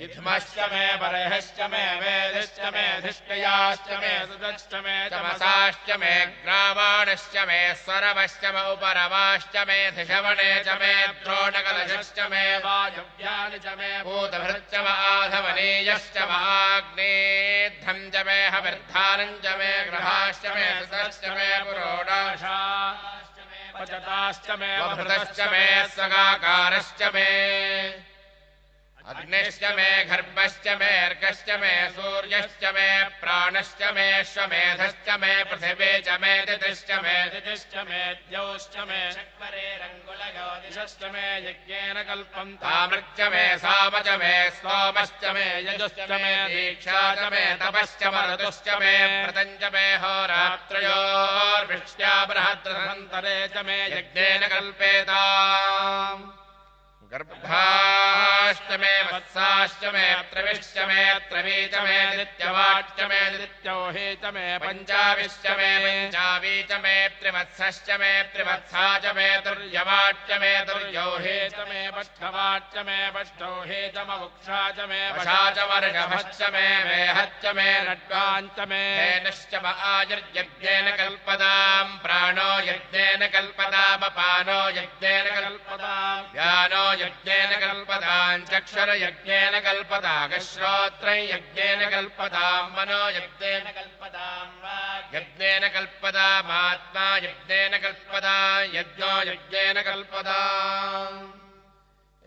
इत्मश्च मे बर्हिश्च मे वेदिश्च मे धिष्ठयाश्च मे सुदश्च मे तमसाश्च मे ग्रावाणश्च मे स्वरवश्च मे उपरवाश्च मे धिषवणे च मे द्रोणकलशश्च मे वायव्यानि च मे भूतभृच्च मे आधवनीयश्च मे आग्नेध्रं च मे हविर्धानं च मे ग्रहाश्च मे सुदश्च मे पुरोडाशाश्च मे पचताश्च मे वभृतश्च मे स्वगाकारश्च मे अग्निश्च मे गर्भश्च मे अर्कश्च मे सूर्यश्च मे प्राणश्च मे श्वमेधश्च मे पृथिवी च मे दितिश्च मे द्यौश्च मे शक्वरेरङ्गुलगोदिशश्च मे यज्ञेन कल्पं तामृच्च मे साम च मे स्तोमश्च मे यजुश्च मे दीक्षा च मे तपश्च मरुतुश्च मे व्रतं च मे होरात्रयोर्वृष्ट्या बृहद्रथन्तरे च मे यज्ञेन कल्पेताम् गर्भाश्च मे वत्साश्च मे त्रविश्च मे त्रवी च मे दित्यवाच्च मे दित्यौहि च मे पञ्चाविश्च मे पञ्चावी च मे त्रिवत्सश्च मे त्रिवत्सा च मे तुर्यवाच्च मे तुर्यौहि च मे पष्ठवाच्च मे पष्ठौहि च मवुक्षा च मे वशा च वर्षभश्च मे मेहच्च मे नड्वाञ्च मे हेनश्च म आयुर्यज्ञेन कल्पताम् प्राणो यज्ञेन कल्पतामपानो यज्ञेन कल्पताम् व्यानो यज्ञेन कल्पताम् चक्षुर यज्ञेन कल्पताम् श्रोत्रं यज्ञेन कल्पताम् मनो यज्ञेन कल्पताम् यज्ञेन कल्पतामात्मा यज्ञेन कल्पताम् यज्ञो यज्ञेन कल्पताम्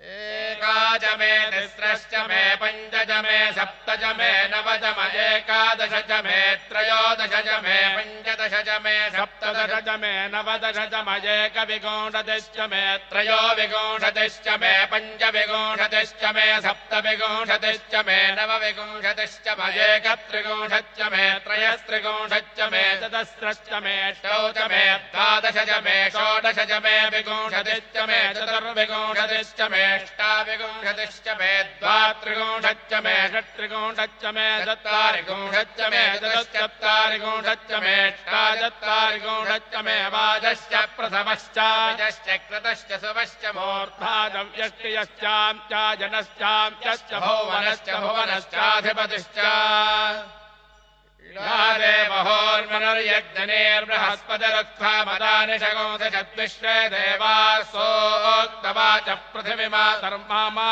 एकाच मे तिस्रश्च मे पञ्च च मे सप्त च मे नव च मे एकादश च मे त्रयोदश च मे पञ्चदश च मे सप्तदश च मे नवदश च मे एकविंशतिश्च मे त्रयोविंशतिश्च मे पञ्चविंशतिश्च मे सप्तविंशतिश्च मे नवविंशतिश्च मे एकत्रिंशच्च मे त्रयस्त्रिंशच्च मे चतस्रश्च मे अष्टौ च मे द्वादश च मे षोडश च मे विंशतिश्च मे चतुर्विंशतिश्च मे अष्टाविंशतिश्च मे द्वात्रिंशच्च मे षट्त्रिंशच्च मे चत्वारिंशच्च मे चतुश्चत्वारिंशच्च मे अष्टाचत्वारिंशच्च मे वाजश्च प्रथमश्च विजश्च कृतश्च सुवश्च मूर्धादव्यष्टियश्चां च जनश्चां च भुवनश्च भुवनश्चाधिपतिश्च देवहोर्मनुर्यज्ञनेर्बृहस्पतिरुक्था मदानि शगोदशद्विश्वे देवासोक्तवाच पृथिवीमा धर्मामा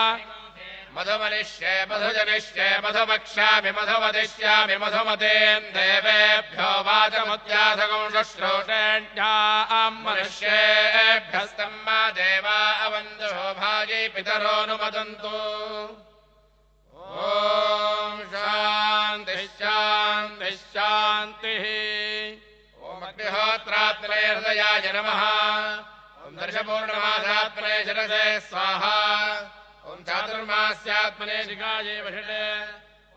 मधुमनिष्ये मधुजनिष्ये मधुमक्ष्यामि मधुमदिष्यामि मधुमतेन् देवेभ्यो वाचमुद्यासगुंशुश्रोषेण्यां मनुष्येभ्यस्तम् मा देवा अवन्तु भाजी पितरोऽनुमदन्तु ॐ शान्तिः शान्तिः शान्तिः ॐ अग्निहोत्रात्मने हृदयाय नमः ॐ दर्शपूर्णमासात्मने शिरसे स्वाहा ॐ चातुर्मास्यात्मने शिखायै वषटे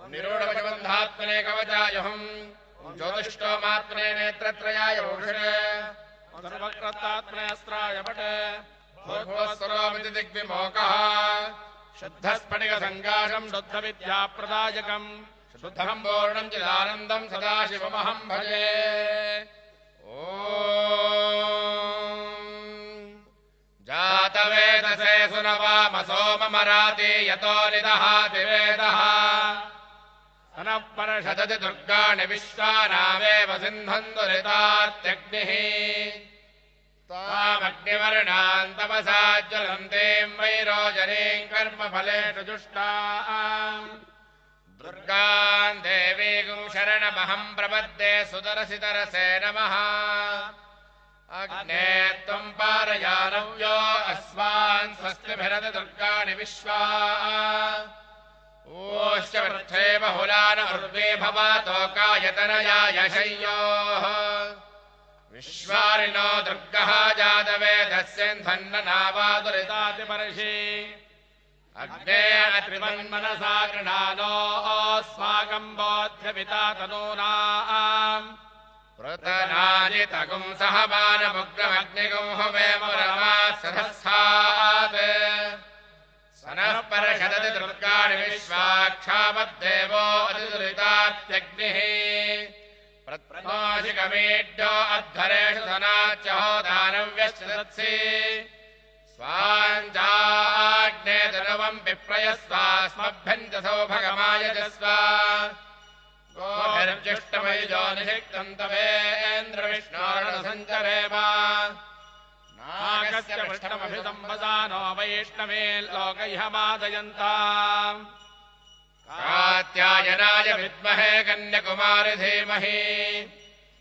ॐ निरूढपशबन्धात्मने कवचाय हुम् ॐ ज्योतिष्टोमात्मने नेत्रत्रयाय वषटे ॐ सर्वक्रतात्मने अस्त्राय पटे भूर्भुवस्सरोमिति दिग्विमोकः शुद्धस्फटिकसङ्काशम् शुद्धविद्याप्रदायकम् शुद्धम् पूर्णम् चिदानन्दम् सदाशिवमहम् भजे ॐ जातवेदसे सुनवाम सोममराति यतो निदहाति वेदः सनः परषदति दुर्गाणि विश्वानावेव सिन्धन् दुरितात्यग्निः तामग्निवर्णान् तपसा ज्वलन्तीम् वैरोजनीम् कर्मफलेषु जुष्टाम् दुर्गाम् देवीम् शरणमहम् प्रपद्ये सुदरसितरसे नमः अग्ने त्वम् पारयानव्यो अस्मान् स्वस्तिभिरति दुर्गाणि विश्वा ओश्च वृद्धे बहुलान उर्वे भवातोकायतनया यशय्योः विश्वारिणो दुर्गः जातवेदस्यन्धन्ननावादुरितातिपर्षि अग्ने अत्रिमन्मनसा गृणानो अस्माकम् बोध्यपिता तनूनाम् प्रतनाजितगुं सहमानमुग्रमग्निगुं हुवेमुरमासधस्थात् सनः परषदति दुर्गाणि विश्वाक्षामद्देवो अतिदुरितात्यग्निः प्रत्मोषिकमीड्यो अध्वरेषु धनाच्च होदानव्यश्च दत्सि स्वाञ्जाग्ने तनुवं विप्रयस्वास्मभ्यञ्जसौ भगमायजस्व गोभिर्जुष्टमयुजो निषिक्तं तवेन्द्रविष्णोरणसञ्चरेम नागस्य पृष्ठमभिसंवदानो वैष्णवे लोकैहमादयन्ताम् कात्यायनाय विद्महे कन्याकुमारी धीमहि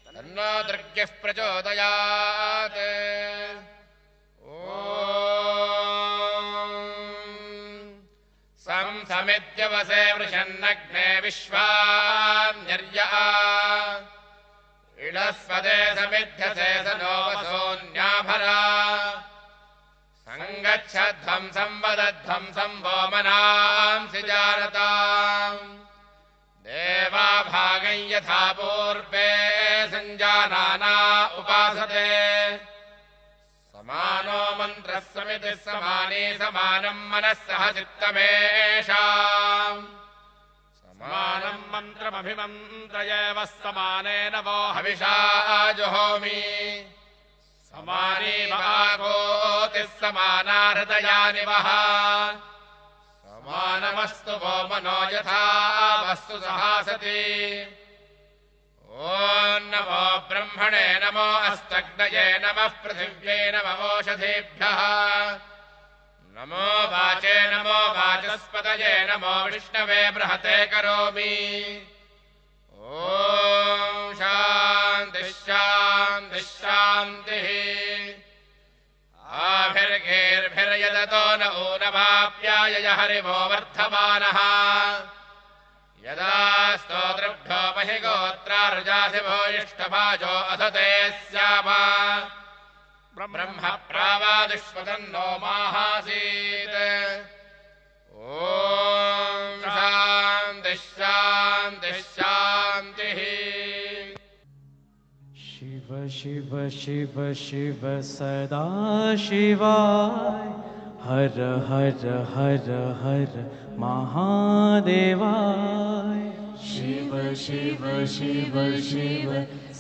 तन्नो दुर्गः प्रचोदयात् ॐ समिद्यवसे वृषन्नग्ने विश्वान्यर्या इडस्पदे समिध्यसे स नो वसोऽन्याभरा सङ्गच्छध्वं संवदध्वं संवो मनांसि जानताम् देवा भागं यथा पूर्वे सञ्जानाना उपासते समानो मन्त्रः समितिः समाने समानं मनः सह चित्तमेषाम् समानं मन्त्रमभिमन्त्रयेव समानेन वो हविषा जुहोमि समाने वागोतिः समाना हृदयानि वः समानमस्तु वो मनो यथा वस्तु सहासति ॐ नमो ब्रह्मणे नमो अस्तग्नये नमः पृथिव्यै नमः ओषधीभ्यः नमो वाचे नमो वाचस्पतये नमो विष्णवे बृहते करोमि ॐ शान्तिः शान्तिः शान्तिः आभिर्गेर्भिर्यदतो न ऊनवाप्याय हरिवो वर्धमानः यदा स्तोतृभ्यो महि गोत्रार्जासिभो इष्टभाजो अधते स्याम ब्रह्म प्रावादिष्वतन्नो माहासीत् ॐ शान्तिः शान्तिः शान्तिः शिव शिव शिव शिव सदा शिवाय हर हर हर हर महादेवाय शिव शिव शिव शिव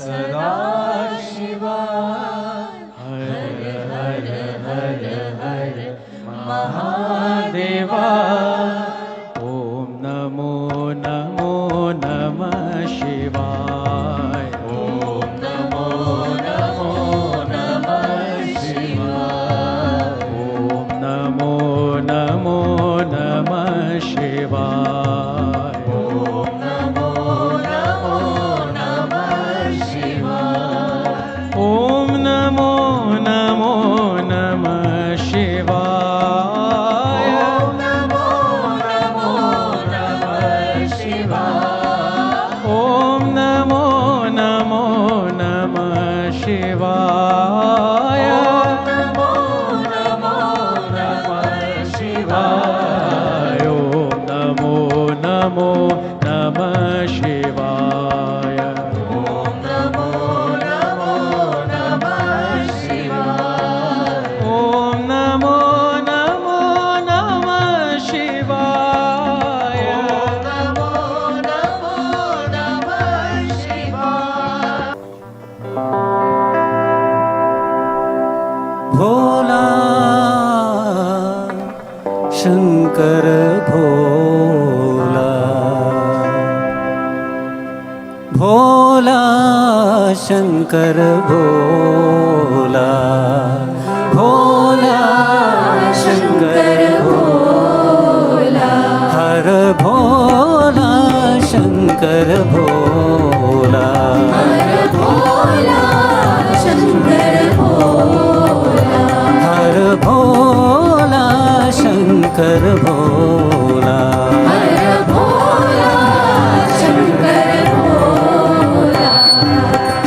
सदा शिवाय हर हर हर हर महादेवाय ॐ नमो नमो नमः शिवाय ॐ नमो नमो नमः शिवाय ॐ नमो नमो नमः शिवाय ॐ नमो नमो नमः शिवाय ॐ नमो नमो नमः शिवाय ॐ नमो नमो नमः शिवाय ॐ नमो नमो नमः शिवाय नमो नमो नमः शिवाय ॐ नमो नमो नमः शिवाय ॐ नमो नमो नमः शिवाय ॐ नमो नमो नमः शिवाय नमो नमो नमः शिवाय भोला शंकर भोला भोला शंकर भोला भोला शंकर भोला हर भोला शंकर भोला भोला शंकर भोला हर भोला शंकर भोला हर भोला शंकर भोला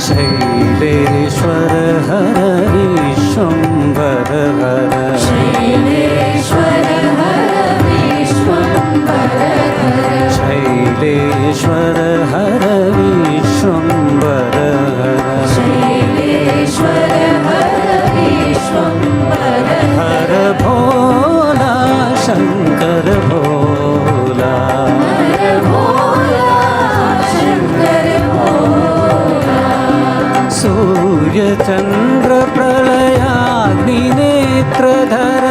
शैलेश्वर हर विश्वंभर हर शैलेश्वर हर विश्वंभर हर शैलेश्वर हर विश्वंभर हर शैलेश्वर हर विश्वंभर हर भोला शंकर भोला हर भोला शंकर भोला सूर्य चंद्र प्रलयाग्नि नेत्रधर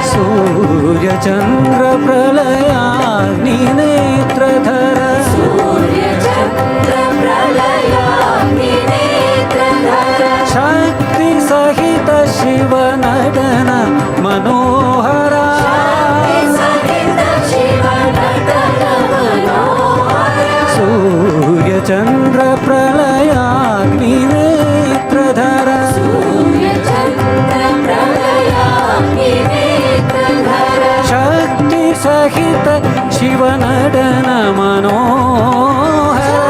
सूर्यचन्द्र प्रलयाग्नि नेत्रधर शक्ति सहित शिव नटन मनोहरा सूर्यचन्द्र प्रलयाग्नि नेत्रधर शक्ति सहित शिव नटन मनोहरा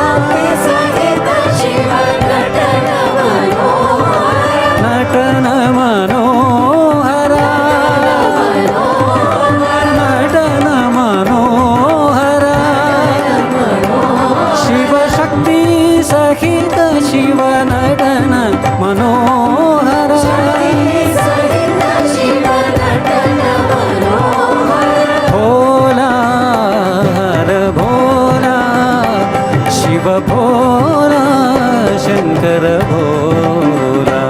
नटन मनोहरा नटन मनोहरा शिव शक्ति सहित शिव नटन मनोहरा भोला हर भोला शिव भोला शंकर भोला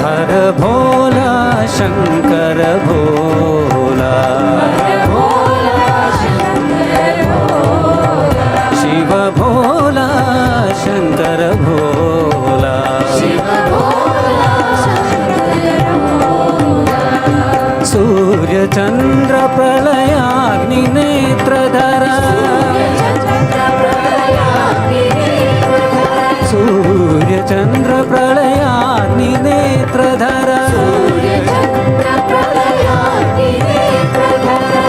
हर भोला शंकर भोला शिव भोला शंकर भोला सूर्य चंद्र प्रलयाग्नि नेत्रधर सूर्य चंद्र प्रलयाग्नि नेत्रधर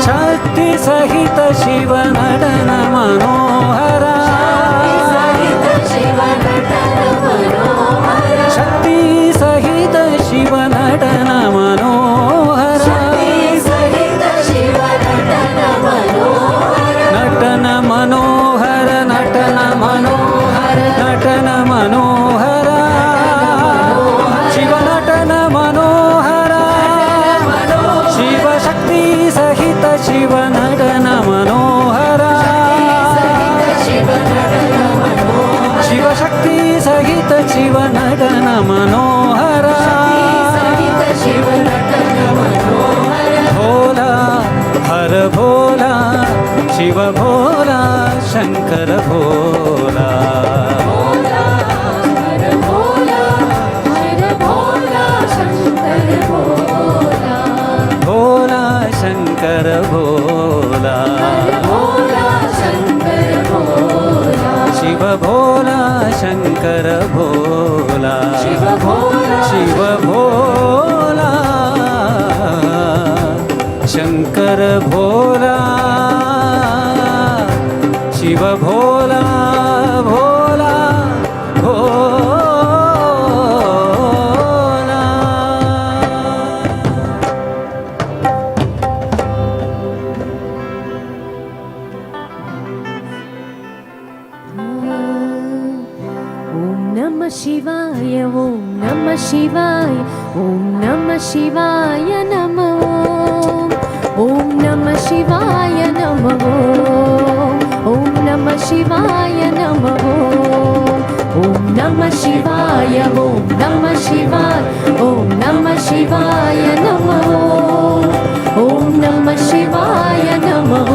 शक्ति सहित शिव नटन मनोहरा शक्ति सहित शिव नटन मनोहरा नटन मनोहर नटन मनोहर नटन मनोहरा शिव नटन मनोहरा शिव शक्ति सहित शिव नटन मनोहरा शिव शक्ति सहित शिव नटन मनोहरा भोला हर भोला शिव भोला शंकर भोला भोला शंकर भोला शिव भोला शंकर भोला शिव भोला शंकर भोला शिव भोला भोला भोला ओम नमः शिवाय ओम नमः शिवाय ओम नमः शिवाय नमः ओम नमः शिवाय नमः ओम नमः शिवाय नमः ओम नमः शिवाय ओम नमः शिवाय ओम नमः शिवाय नमः ओम नमः शिवाय नमः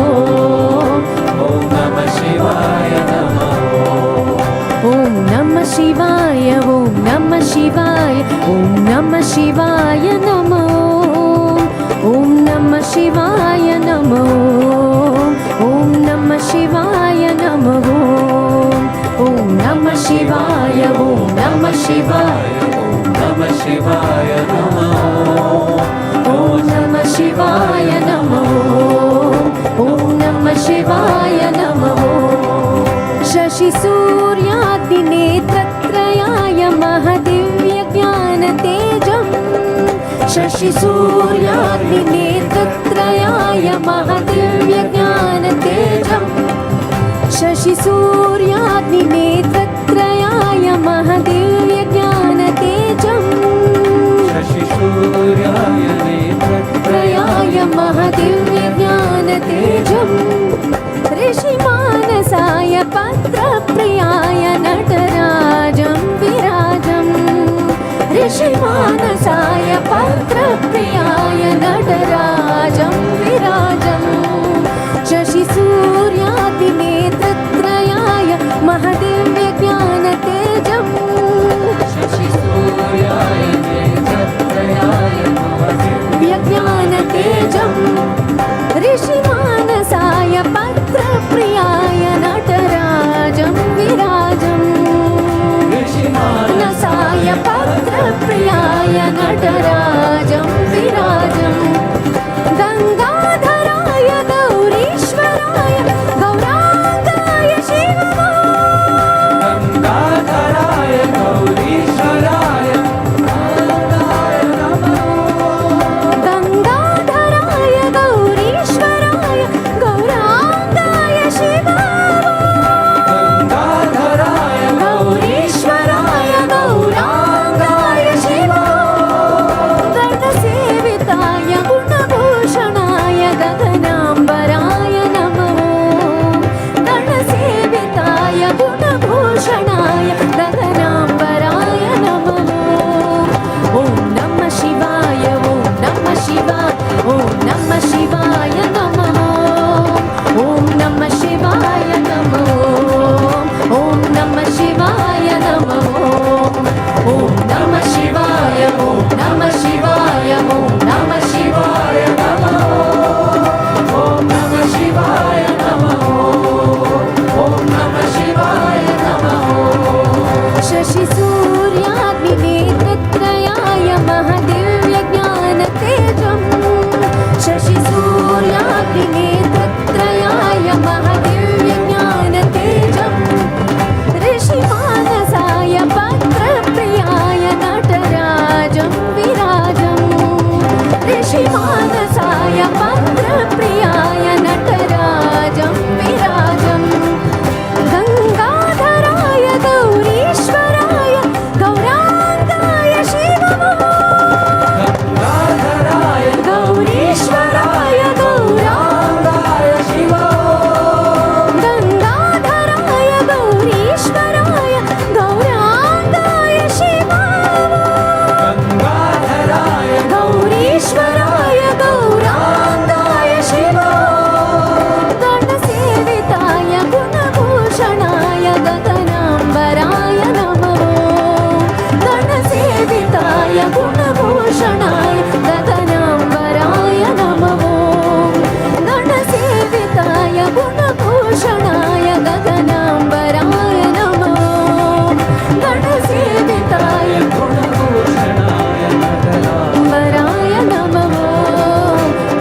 ओम नमः शिवाय नमः ओम नमः शिवाय ओम नमः शिवाय ओम नमः शिवाय नमः ओम नमः शिवाय नमः ओम नमः शिवाय नमः ओम नमः शिवाय ओम नमः शिवाय ओम नमः शिवाय नमः ओम नमः शिवाय नमः ओम नमः शिवाय नमः शशि सूर्याग्निनेत्रत्रयाय महदिव्य ज्ञान तेजम् शशि सूर्याग्निनेत्रत्रयाय महदिव्य ज्ञान तेजम् शशि सूर्याग्निनेत्रत्रयाय महदिव्य ज्ञान तेजम् शशि सूर्याय नेत्रत्रयाय नमः ॐ नमः शिवाय ॐ नमः शिवाय ॐ नमः शिवाय नमः ॐ नमः शिवाय नमः ॐ नमः शिवाय नमः शशि सूर्याग्निनेत्रत्रयाय महदिव्यज्ञानतेजम् शशि सूर्याग्निनेत्रत्रयाय महदिव्यज्ञानतेजम् ऋषिमानसाय पत्रप्रियाय नटराजं विराजम् ऋषिमानसाय पत्रप्रियाय नटराजं विराजम् गङ्गाधराय गौरीश्वराय गौराङ्गाय शिवमो गौरीश्वराय गौराङ्गाय शिवो गङ्गाधराय गौरीश्वराय गौराङ्गाय शिवो गौरीश्वराय गौराङ्गाय शिवो गणसेविताय गुणभूषणाय गगनाम्बराय नमः गणसेविताय गुणभूषणाय गगनाम्बराय नमः गणसेविताय गुणभूषणाय गगनाम्बराय नमः गणसेविताय गुणभूषणाय गगनाम्बराय नमः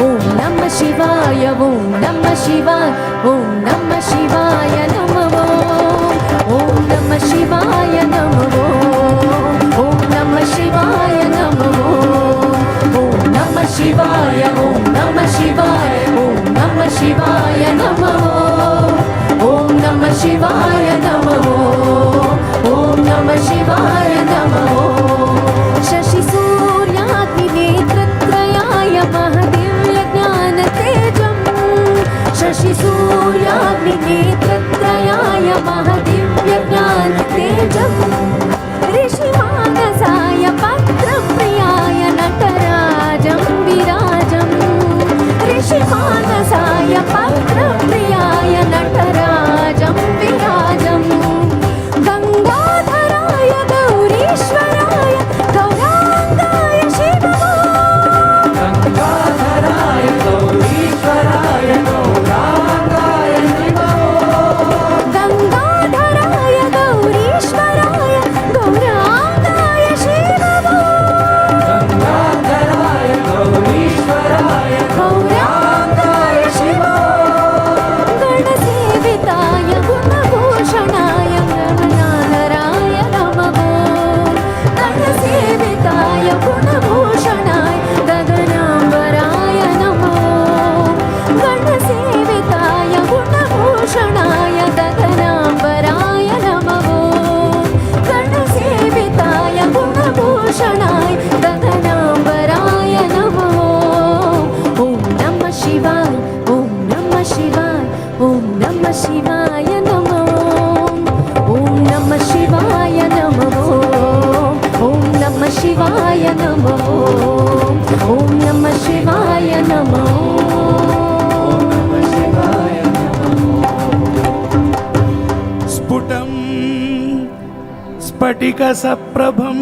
ॐ नमः शिवाय ॐ नमः शिवाय ॐ नमः शिवाय नमः ॐ नमः शिवाय नमः ॐ नमः शिवाय नमः ॐ नमः शिवाय ॐ नमः शिवाय ॐ नमः शिवाय नमः ॐ नमः शिवाय नमः ॐ नमः शिवाय नमः शशि सूर्याग्निनेत्रत्रयाय महदिव्यज्ञानतेजम् शशि सूर्याग्निनेत्रत्रयाय महदिव्यज्ञानतेजम् ऋषिमानसाय पत्रप्रियाय नटराजं विराजम् ऋषिमानसाय पत्रप्रियाय नटराजं विराजम् गङ्गाधराय गौरीश्वराय गौराङ्गाय शिवमो गङ्गाधराय गौरीश्वराय गौराङ्गाय शिवो गङ्गाधराय गौरीश्वराय गौराङ्गाय शिवमो गङ्गाधराय गौरीश्वराय गौराङ्गाय शिवो गणसेविताय गुणभूषणाय गगनाधराय नमः गणसेविताय गुणभूषणाय गगनाम्बराय नमः गणसेविताय गुणभूषणाय गगनाम्बराय नमः गणसेविताय गुणभूषणाय गगनाम्बराय नमः ॐ नमः शिवाय ॐ नमः शिवाय ॐ नमः शिवाय नमः ॐ नमः शिवाय नमः ॐ नमः शिवाय नमः ॐ नमः शिवाय नमः स्फुटं स्फटिकसप्रभं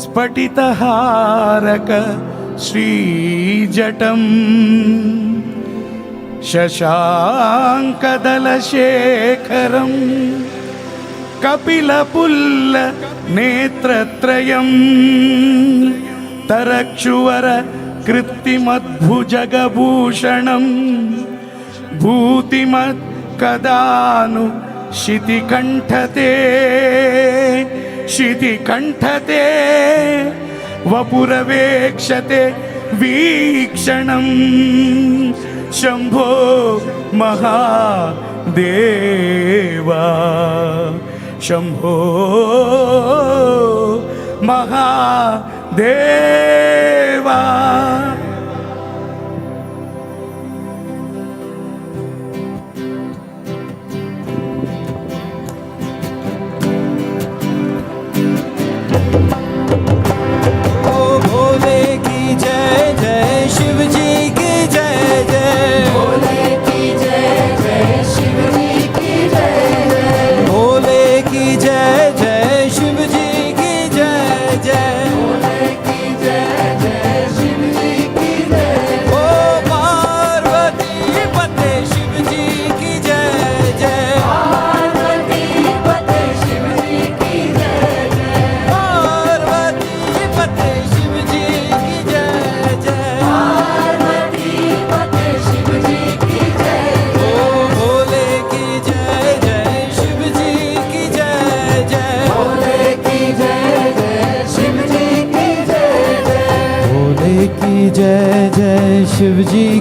स्फटितहारक श्रीजटं शशाङ्कदलशेखरं कपिलपुल्लनेत्रत्रयं तरक्षुवर कृत्तिमद्भुजगभूषणं भूतिमत्कदानु शितिकण्ठते शितिकण्ठते वपुरवेक्षते वीक्षणं शम्भो महादेवा शम्भो महादेवा की जय जय शिव जी की जय जय भोले की जय जय शिव जी की जय ओ पार्वती पते शिव जी की जय जय पार्वती पते शिव जी की जय जय पार्वती पते शिव जी की जय जय पार्वती पते शिव जी की जय ओ भोले की जय जय शिव जी की जय जय भोले की जय जय शिव जी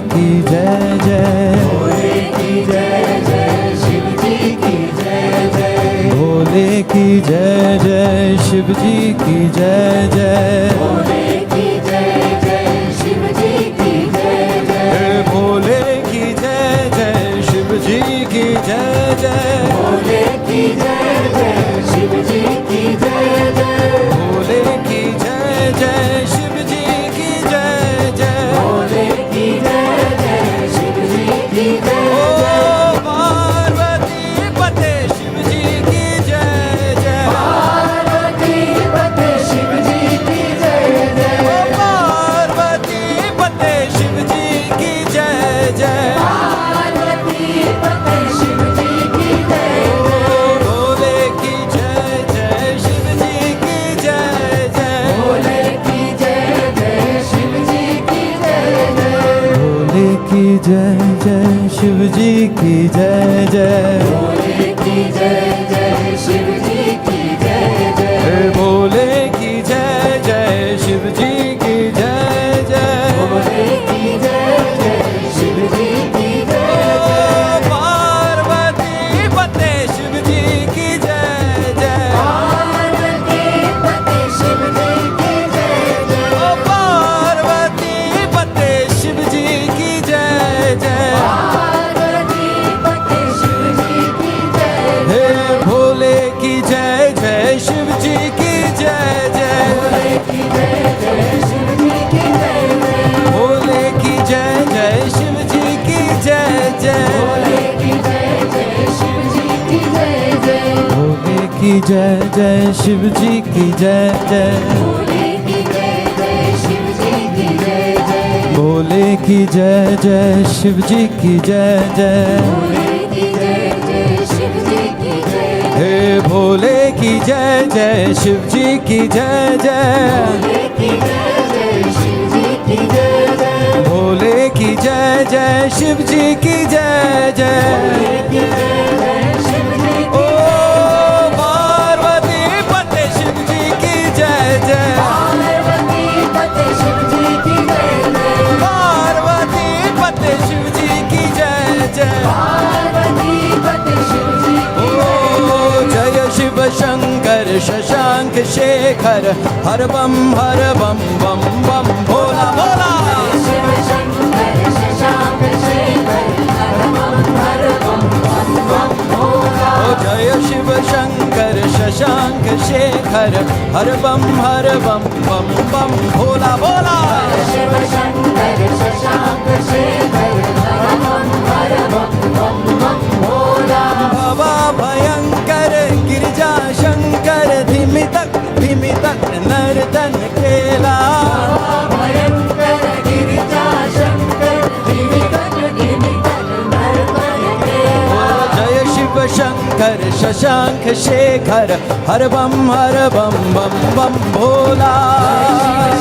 की जय जय भोले की जय जय शिव जी की जय जय भोले की जय जय शिव जी की जय जय भोले की जय जय शिव जी की जय जय भोले की जय जय शिव जी की जय जय भोले की जय जय शिव जी की जय जय भोले की जय जय शिव जी की जय जय भोले की जय जय शिव जी की जय जय भोले की जय जय शिव जी की जय ओ पार्वती पते शिव जी की जय जय पार्वती पते शिव जी की जय जय ओ पार्वती पते शिव जी की जय जय पार्वती पते शिव जी की जय भोले की जय जय शिव जी की जय जय भोले की जय जय शिव जी की जय जय भोले की जय जय शिव जी की जय जय भोले की जय जय शिव जी की जय जय भोले की जय जय शिव जी की जय जय भोले की जय जय शिव जी की जय जय पार्वती पते शिव जी की जय जय पार्वती पते शिव जी की जय जय पार्वती पते शिव जी की जय जय पार्वती पते शिव जी की जय हे भोले की जय जय शिव जी की जय जय भोले की जय जय शिव जी की जय जय भोले की जय जय शिव जी की जय जय भोले की जय जय शिव जी की जय जय भोले की जय जय शिव जी की जय जय भोले की जय जय शिव जी की जय जय भोले की जय जय शिव जी की जय जय भोले की जय जय शिव जी की जय हे भोले की जय जय शिव जी की जय जय भोले की जय जय शिव जी की जय जय भोले की जय जय शिव जी की जय जय भोले की जय जय शिव जी ओ पार्वती पते शिव जी की जय जय पार्वती पते शिव जी की जय जय पार्वती पते शिव जी की जय जय पार्वती पते शिव जी की ओ जय शिव शंकर शशांक शेखर हर बम बम बम भोला भोला शिव शंकर शशांक शेखर हर बम बम भोला ओ जय शिव शंकर शशांक शेखर हर बम बम भोला भोला शिव शंकर शशांक शेखर हर बम भोला भवा भयंकर गिरिजा शंकर धिमि तक नर्तन केला भयंकर गिरिजा शंकर धीमी तक नर्तन केला जय शिव शंकर शशांक शेखर हर बम बम भोला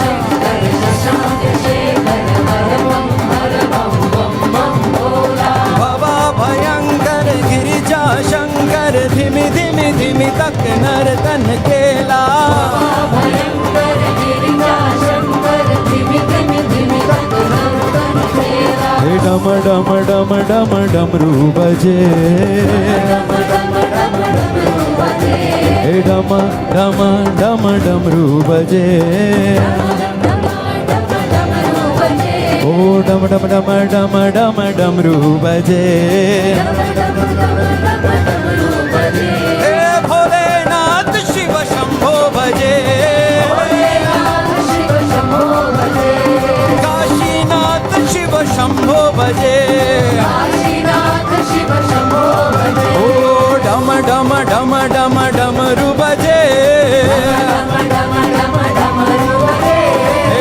शंकर शशांक शेखर हर बम भोला भवा भयंकर गिरिजा शंकर धिमि तक नर्तन केला भयंकर गिरिजा शंकर धीमी तक नर्तन केला डम डम डम डम डमरू बजे डम डम डम डमरू बजे ओ डम डम डम डम डम डमरू बजे हे भोलेनाथ शिव शंभो भजे काशीनाथ शिव शंभो भजे काशीनाथ शिव शंभो भजे ओ डम डम डम डम डमरू बजे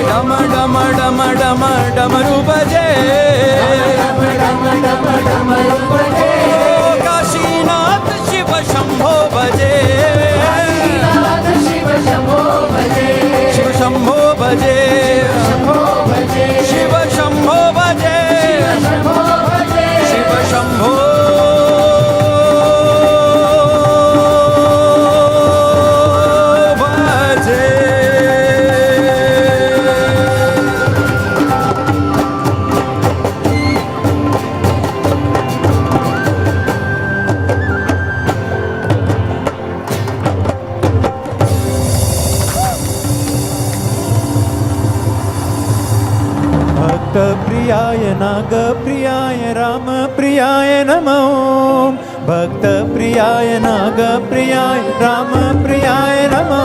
डम डम डम डम डमरू बजे काशीनाथ शिव शंभो बजे शिव शंभो बजे शिव शंभो बजे शिव शंभो प्रियाय नागप्रियाय रामप्रियाय नमो भक्तप्रियाय नागप्रियाय रामप्रियाय नमो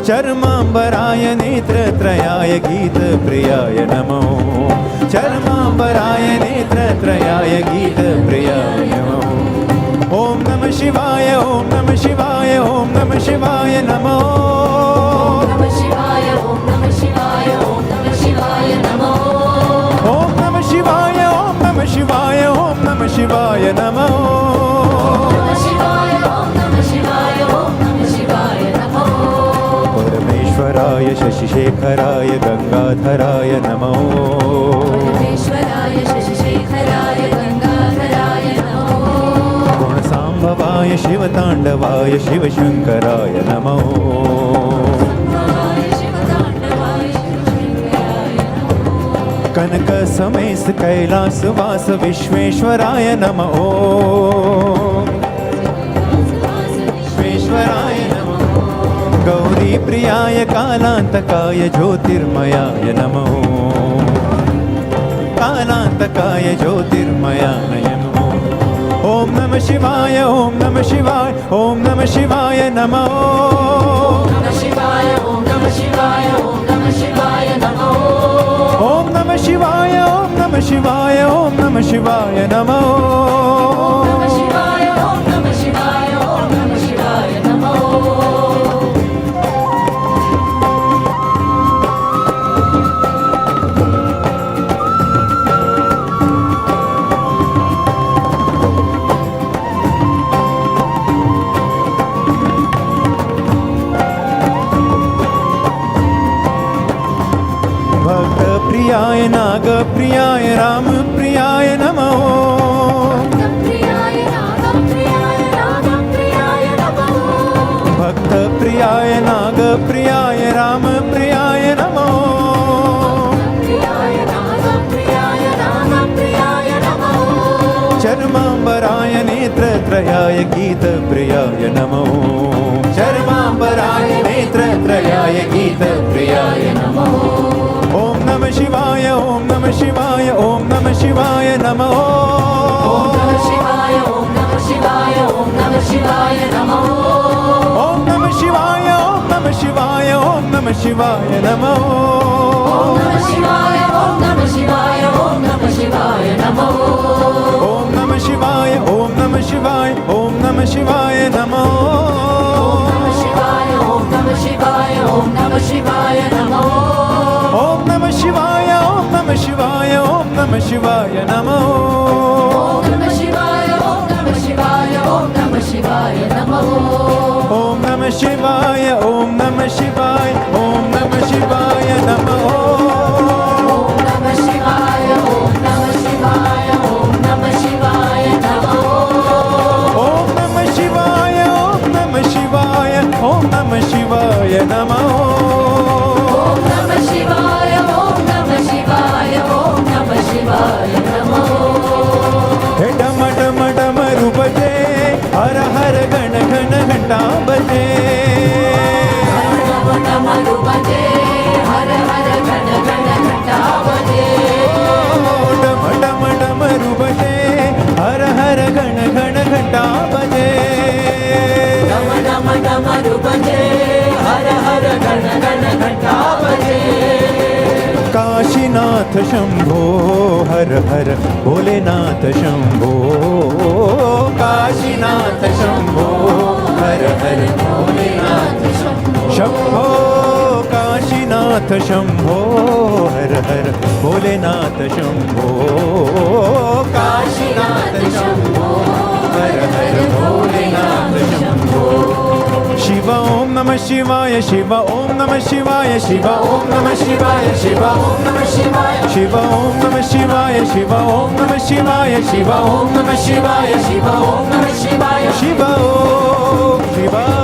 चर्माम्बराय नेत्रत्रयाय गीतप्रियाय नमो चर्माम्बराय नेत्रत्रयाय गीतप्रियाय नमो ॐ नमः शिवाय ॐ नमः शिवाय ॐ नमः शिवाय नमो नमः शिवाय ॐ नमः शिवाय ॐ नमः शिवाय नमो ॐ नमः शिवाय ॐ नमः शिवाय ॐ नमः शिवाय नमो नमः शिवाय ॐ नमः शिवाय ॐ नमः शिवाय नमो परमेश्वराय शशिशेखराय गंगाधराय नमो परमेश्वराय शशिशेखराय गंगाधराय नमो गुणसाम्भवाय शिवताण्डवाय शिवशङ्कराय नमो शिवताण्डवाय शिवशङ्कराय नमो कनक समेत कैलासवास विश्वेश्वराय नमो विश्वेश्वराय नमो गौरी प्रियाय कालान्तकाय ज्योतिर्मयाय नमो कालान्तकाय ज्योतिर्मयाय नमो ॐ नमः शिवाय ॐ नमः शिवाय ॐ नमः शिवाय नमो नमः शिवाय ॐ नमः शिवाय ॐ नमः शिवाय नमो ॐ नमः शिवाय ॐ नमः शिवाय ॐ नमः शिवाय नमो नमः शिवाय ॐ नमः शिवाय ॐ नमः शिवाय नमो भक्तप्रियाय नागप्रियाय रामप्रियाय नमो प्रियाय नागप्रियाय रामप्रियाय नमो भक्तप्रियाय नागप्रियाय रामप्रियाय नमो प्रियाय नागप्रियाय रामप्रियाय नमो चर्माम्बराय नेत्रत्रयाय गीतप्रियाय नमो चर्माम्बराय नेत्रत्रयाय गीतप्रियाय नमो ॐ नमः शिवाय ॐ नमः शिवाय ॐ नमः शिवाय नमो नमः शिवाय ॐ नमः शिवाय ॐ नमः शिवाय नमो ॐ नमः शिवाय ॐ नमः शिवाय ॐ नमः शिवाय नमो नमः शिवाय ॐ नमः शिवाय ॐ नमः शिवाय नमो ॐ नमः शिवाय ॐ नमः शिवाय ॐ नमः शिवाय नमो नमः शिवाय ॐ नमः शिवाय ॐ नमः शिवाय नमो ॐ नमः शिवाय ॐ नमः शिवाय ॐ नमः शिवाय नमो नमः शिवाय ॐ नमः शिवाय ॐ नमः शिवाय नमो ॐ नमः शिवाय ॐ नमः शिवाय ॐ नमः शिवाय नमो नमः शिवाय ॐ नमः शिवाय ॐ नमः शिवाय नमो ॐ नमः शिवाय ॐ नमः शिवाय ॐ नमः शिवाय नमो नमः शिवाय ॐ नमः शिवाय ॐ नमः शिवाय नमो हे डम डम डमरू बजे हर हर घन घन घंटा बजे डमरू बजे हर हर घन घन घंटा बजे डम डम डमरू बजे हर हर घन घन घंटा बजे डम डम डमरू बजे हर हर घन घन घंटा बजे काशीनाथ शंभो हर हर भोलेनाथ शंभो काशीनाथ शंभो हर हर भोले भोलेनाथ शंभो हर हर भोलेनाथ शंभो काशीनाथ शंभो हर हर भोलेनाथ शंभो शिव ओम नमः शिवाय शिव ओम नमः शिवाय शिव ओम नमः शिवाय शिव ओम नमः शिवाय शिव ओम नमः शिवाय शिव ओम नमः शिवाय शिव ओम नमः शिवाय शिव ओम नमः शिवाय शिव ओम शिवाय